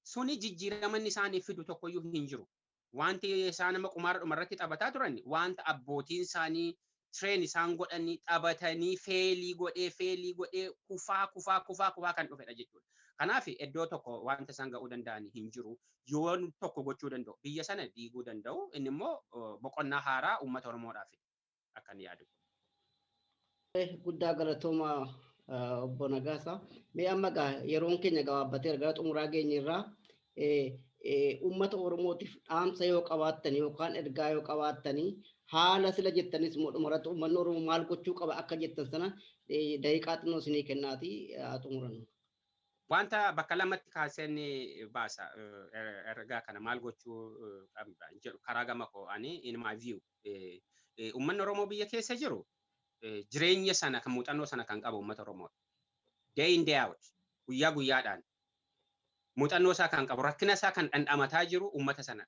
Suni jijjiiramanni isaanii fidu tokkoyyuu hin jiru. Wanti isaan nama qumaara dhumarratti taphataa turan wanta abbootiin isaanii tireen isaan godhanii taphatanii feelii godhee kufaa kan dhufedha jechuudha. Kanaaf iddoo tokko wanta isaan ga'uu danda'an hin jiru. Yoo tokko gochuu danda'u biyya sana diiguu danda'u inni immoo boqonnaa haaraa uummata Oromoodhaaf akkan yaadu. Guddaa galatooma obbo Nagaasaa. Mee amma yeroon keenya gabaabbatee gara xumuraa geenyerraa uummata Oromootiif dhaamsa yoo qabaattan yookaan ergaa yoo qabaatanii haala sila jettanis dhumarratti uummanni Oromoo maal gochuu qaba akka jettan sana daqiiqaa xinnoo isinii kennaati xumurannu. Wanta bakka lamatti kaaseen baasa ergaa kana maal gochuu qabna jedhu karaa gama koo ani in my view uummanni Oromoo biyya keessa jiru jireenya sana kan muuxannoo sana kan qabu uummata Oromoo. Day in day out guyyaa guyyaadhaan muuxannoo isaa kan qabu rakkina isaa kan dhandhamataa jiru uummata sana.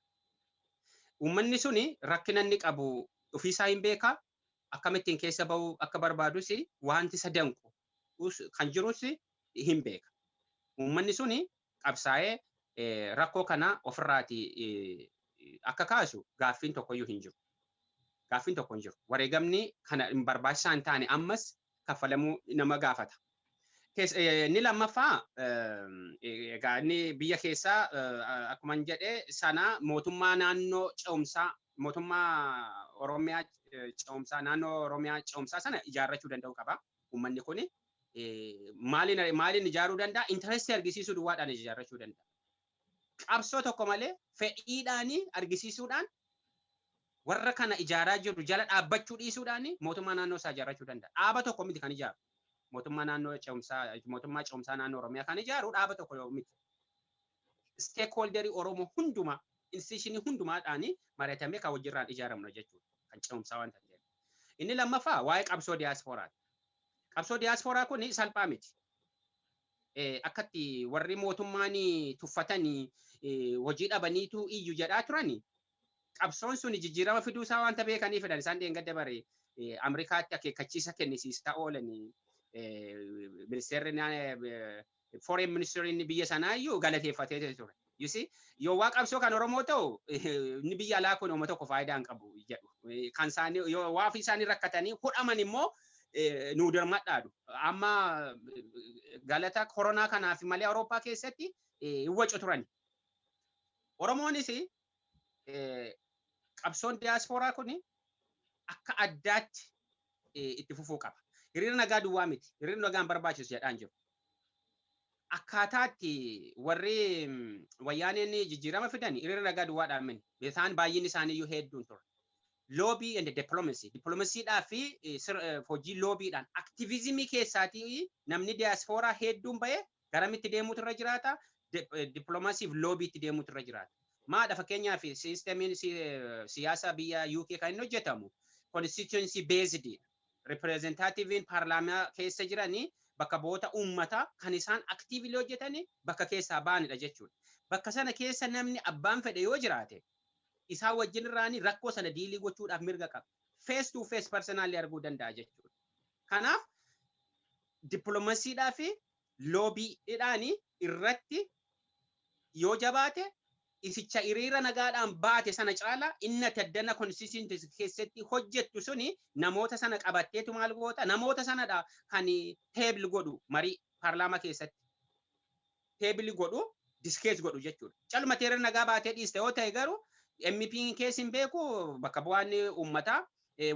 Uummanni suni rakkina inni qabu ofiisaa hin beekaa akkamittiin keessa ba'uu akka barbaadus wanti isa danqu kan jirus hin beeka. Uummanni suni qabsaa'ee rakkoo kana ofirraati akka kaasu gaaffiin tokkoyyuu hin jiru. Gaaffiin tokko hin jiru. Wareegamni kana hin barbaachisaa hin taane ammas kaffalamuu nama gaafata. Inni lammaffaa egaa inni biyya keessaa akkuma jedhe sana mootummaa naannoo ce'umsaa mootummaa Oromiyaa ce'umsaa naannoo Oromiyaa ce'umsaa sana ijaarrachuu danda'u qaba. Uummanni kun maaliin ijaaruu danda'a? Intarestii argisiisuu duwwaadhaan ijaarrachuu danda'a. Qabsoo tokko malee fedhiidhaan argisiisuudhaan warra kana ijaaraa jiru jala dhaabbachuu dhiisuudhaan mootummaa naannoo isaa ijaarrachuu danda'a. Dhaaba tokko miti kan ijaaru. Mootummaa naannoo ce'umsaa naannoo Oromiyaa kan ijaaru dhaaba tokko miti. Stakeholderii Oromoo hundumaa institution hundumaadhaani mari'atamee kan wajjirraan ijaaramnu jechuudha. Kan ce'umsaa waan ta'eef. Inni lammaffaa waa'ee qabsoo diyaaspooraati. Qabsoo diyaaspooraa kun salphaa miti. Akkatti warri mootummaan tuffatanii hojii dhabaniitu iyyu jedhaa turani. Qabsoon sun jijjiirama fiduu isaa waan beekaniif fedhan isaan dheengadda bare Ameerikaatti akeekkachiisa kennisiisaa oolanii ministeerri foreign ministeriin biyya sanaa iyyuu galateeffatee ture. You see, yoo waa qabsoo kan Oromoo ta'u inni biyya alaa kun uummata tokko faayidaa hin qabu jedhu. Kan isaanii yoo waa fi isaanii rakkatanii hudhaman immoo nu dirmadhaadhu. Amma galata koronaa kanaaf malee Awurooppaa keessatti wacu turan. Oromoonis qabsoon diyaaspooraa kun akka addaatti itti fufuu qaba. Hiriira nagaa duwwaa miti. Hiriirri nagaan barbaachisu jedhaan jiru. Akkaataatti warri wayyaaneen jijjiirama fidan hiriira nagaa duwwaadhaan mini. Isaan baay'een isaaniiyyuu hedduun ture. Lobby and diplomacy. Diplomasiidhaa fi hojii lobbiidhaan aktiviizimii keessaatii namni diyaaspooraa hedduun ba'ee garamitti deemuutu irra jiraata. Diplomasiif lobbiitti deemuutu irra jiraata. Maadha fakkeenyaaf siistamiin siyaasa biyya UK kan inni hojjetamu constituency based representatiiviin paarlaamaa keessa jiranii bakka bu'oota uummataa kan isaan aktiivili hojjetanii bakka keessaa ba'anidha jechuudha. Bakka sana keessa namni abbaan fedhe yoo jiraate isaa wajjin irraanii rakkoo sana diilii gochuudhaaf mirga qaba. Face to face personally arguu danda'a jechuudha. Kanaaf diplomasiidhaa fi loobiidhaanii irratti yoo jabaate isicha hiriira nagaadhaan baate sana caala inni taddana constituency keessatti hojjettu suni namoota sana qabatteetu maal goota namoota sanadha kan table godhu marii paarlaamaa keessatti table godhu diskees godhu jechuudha. Calma hiriira nagaa baatee dhiiste yoo ta'e garuu MP'n keessa hin beeku bakka bu'aan uummataa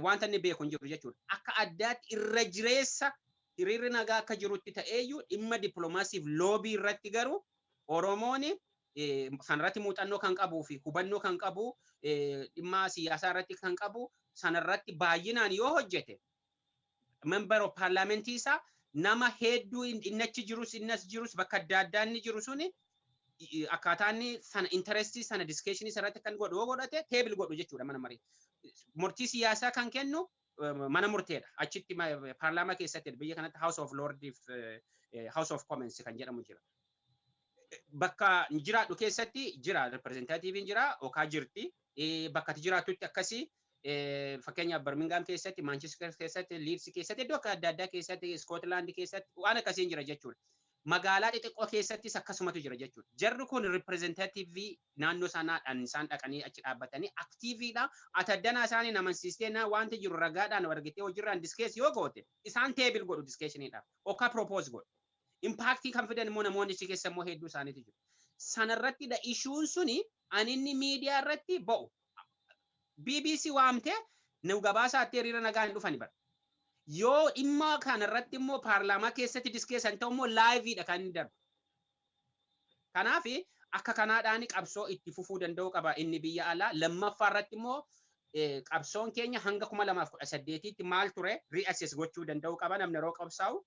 wanta inni beeku hin jiru jechuudha. Akka addaatti irra jireessa hiriirri nagaa akka jirutti ta'eeyyuu dhimma dippiloomaasiif loobii irratti garuu Oromoon sanarratti muuxannoo kan qabuu fi hubannoo kan qabu dhimma siyaasaa irratti kan qabu sanarratti baay'inaan yoo hojjete member of parliament isaa nama hedduu innachi innas jirus bakka adda addaa inni jiru suni akkaataan sana interestii sana discussion irratti kan godhu yoo godhate table godhu jechuudha mana marii. Murtii siyaasaa kan kennu mana murteedha. Achitti paarlaamaa keessatti biyya kanatti House of Lords House of Commons kan jedhamu jira. Bakka jiraadhu keessatti jira representatiiviin jira okaa jirti. Bakka jiraatutti akkasii fakkeenyaaf Birmingham keessatti, Manchester keessatti, Leeds keessatti, iddoo adda addaa keessatti, Scotland keessatti waan akkasiin jira jechuudha. Magaalaa xixiqqoo keessattis akkasumatu jira jechuudha. Jarri kun representatiivii naannoo sanaadhaan isaan dhaqanii achi dhaabbatanii aktiiviidha. Ataddanaa isaanii namansiistee wanta jiru ragaadhaan argitee hojiirraan diskees yoo goote isaan teebil godhu diskeeshiniidhaaf okaa propose godhu. Impactii kan fidan immoo namoonni achi keessa immoo hedduu isaaniitu jiru. Sanarrattidha issuun suni aninni miidiyaa irratti ba'u. BBC waamtee nu gabaasaatti hiriira nagaan dhufani bara. Yoo dhimma kanarratti immoo paarlaamaa keessatti diskeessan ta'u immoo laayiviidha kan inni darbu. Kanaaf akka kanaadhaan qabsoo itti fufuu danda'u qaba inni biyya alaa. Lammaffaa irratti immoo qabsoon keenya hanga 2018tti maal ture reassess gochuu danda'u qaba namni yeroo qabsaa'u.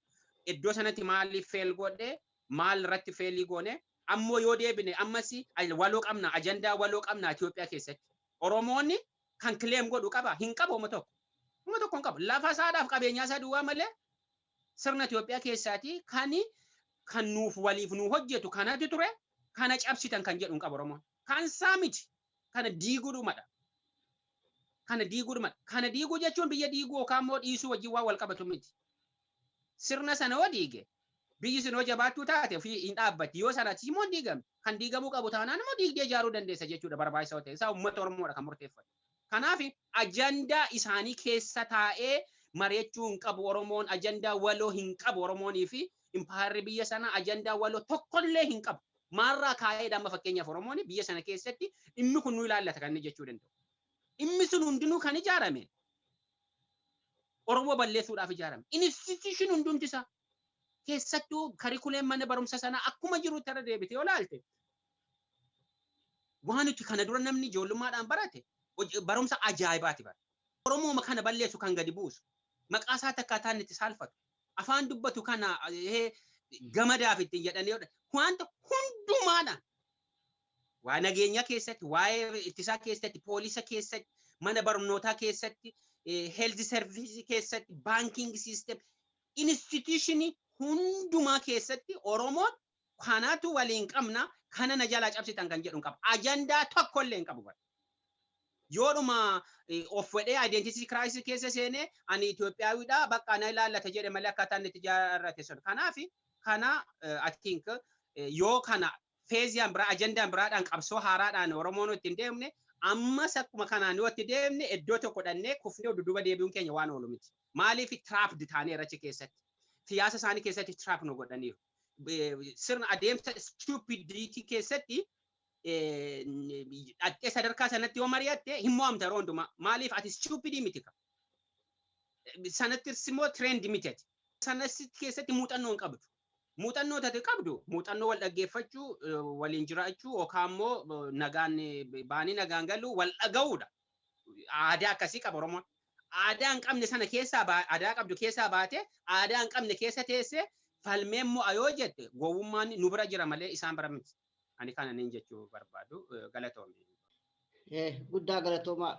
Iddoo sanatti maaliif fail godhe maal irratti failii goone ammoo yoo deebine ammas waloo qabna ajandaa waloo qabna Itoophiyaa keessatti. Oromoonni kan claim godhu qaba hin qabu uummata tokko. Uummata tokko hin qabu. Lafa isaadhaaf qabeenyaa isaa duwwaa malee sirna Itoophiyaa keessaati kan nuuf waliif nu hojjetu kanatu ture kana cabsitan kan jedhu hin qabu Oromoon. Kan isaa miti kana diiguudhumadha. Kana diiguudhumadha. Kana diiguu jechuun biyya diiguu yookaan immoo dhiisuu wajjin waan wal qabatu miti. Sirna sana yoo diige biyyi sun yoo jabaattuu taate ofii hin dhaabbatti yoo sanatti immoo hin diigamne kan diigamuu qabu taanaan immoo diigdee ijaaruu dandeessa jechuudha barbaachisaa ta'e isaa uummata Oromoodha kan murteeffatu. Kanaaf ajandaa isaanii keessa taa'ee mari'achuu hin qabu Oromoon ajandaa waloo hin qabu Oromoonii fi impaayarri biyya sana ajandaa waloo tokkollee hin qabu. Maarraa kaa'ee amma fakkeenyaaf Oromoon biyya sana keessatti dhimmi kun nu ilaallata kan inni jechuu danda'u. Dhimmi sun hundinuu kan ijaarame Oromoo balleessuudhaaf ijaarame. Institution hundumti isaa keessattuu karikuleen mana barumsa sana akkuma jirutti irra deebite yoo ilaalte waan nuti kana dura namni ijoollummaadhaan barate barumsa ajaa'ibaati bara. Oromoo kana balleessu kan gadi buusu maqaa isaa akkaataan itti saalfatu afaan dubbatu kana gamadaaf ittiin jedhanii wanta hundumaadhaan waa nageenya keessatti, waa'ee ittisaa keessatti, poolisa keessatti, mana barnootaa keessatti, health service keessatti, banking system, institutionii hundumaa keessatti Oromoon kanaatu waliin qabna, kana na jalaa cabsitan kan jedhu qaba. Ajandaa tokko illee hin qabu bara. Yoodhuma of wedhee identity crisis keessa seenee ani Itoophiyaawidha bakka ana ilaallata jedhe malee akkaataan itti ijaarrate sun. Kanaaf kana I think yoo kana feeziyaan biraa ajandaan biraadhaan qabsoo haaraadhaan Oromoon ittiin deemne ammas akkuma kanaan yoo itti deemne iddoo tokko dhannee kufnee dudduuba deebi'uun keenya waan oolu miti. Maaliif trapped taanee achi keessatti siyaasa isaanii keessatti trap nu godhaniiru. Sirna adeemsa stupidity keessatti dhattee sadarkaa sanatti yoo mari'atte hin mo'amta yeroo hundumaa. Maaliif ati stupidii miti ka. Sanattis immoo trend miti. Sanas keessatti muuxannoo hin qabdu. Muuxannoo tati qabdu muuxannoo wal dhaggeeffachuu waliin jiraachuu yookaan immoo nagaan baanii nagaan galuu wal dhaga'uudha. Aadaa akkasii qaba Oromoon. Aadaa hin qabne sana keessaa aadaa qabdu keessaa baate aadaa hin qabne keessa teessee falmee immoo ayoo jette gowwummaan nu bira jira malee isaan bira miti. Ani kana niin jechuu barbaadu galatoomne. Guddaa galatooma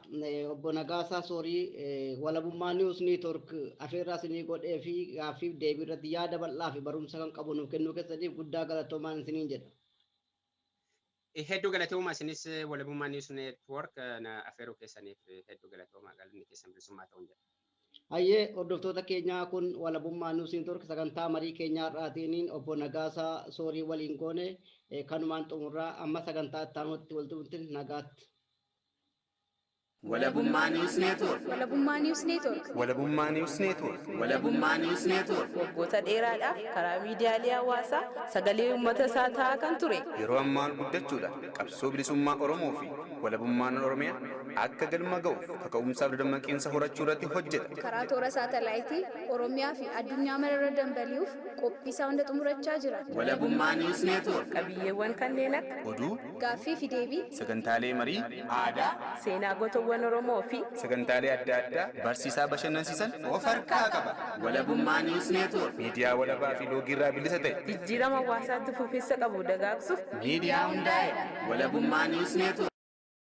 obbo Nagaasaa Soorii walabummaa News Network afeerraa isinii godhee fi gaaffiif deebii irratti yaada bal'aa fi barumsa kan qabu nuuf kennuu keessaniif guddaa galatoomaan isiniin jedha. Hedduu galatooma isinis walabummaa News Network afeeruu keessaniif hedduu galatooma galanni keessan bilisummaa ta'uun jedha. Hayyee hordoftoota keenyaa kun walabummaa News Network sagantaa marii keenyaa irraatiin obbo Nagaasaa Soorii waliin goone kanumaan xumurraa amma sagantaa ittaanutti waltumatti nagaatti. Walabummaa News Network. Walabummaa News Network. Walabummaa News Network. Walabummaa News Network. Waggoota dheeraadhaaf karaa miidiyaalee hawaasaa sagalee uummata isaa ta'aa kan ture. Yeroo ammaa guddachuudhaan qabsoo bilisummaa Oromoo fi walabummaan Oromiyaa akka galma ga'uuf kaka'umsaaf dammaqinsa horachuu irratti hojjeta. Karaa toora saatalaayitii Oromiyaa fi addunyaa mararra dambali'uuf qophii isaa hunda xumurachaa jira. Walabummaa News Network. Qabiyyeewwan kanneen akka oduu, gaaffii fi deebii, sagantaalee marii, aadaa, seenaa gootawwan Oromoo fi sagantaalee adda addaa barsiisaa bashannansiisan of harkaa qaba. Walabummaa News Network. Miidiyaa walabaa fi loogii irraa bilisa ta'e. jijjiirama hawaasaatti fufiinsa qabu dagaagsuuf miidiyaa hundaa'e. Walabummaa News Network.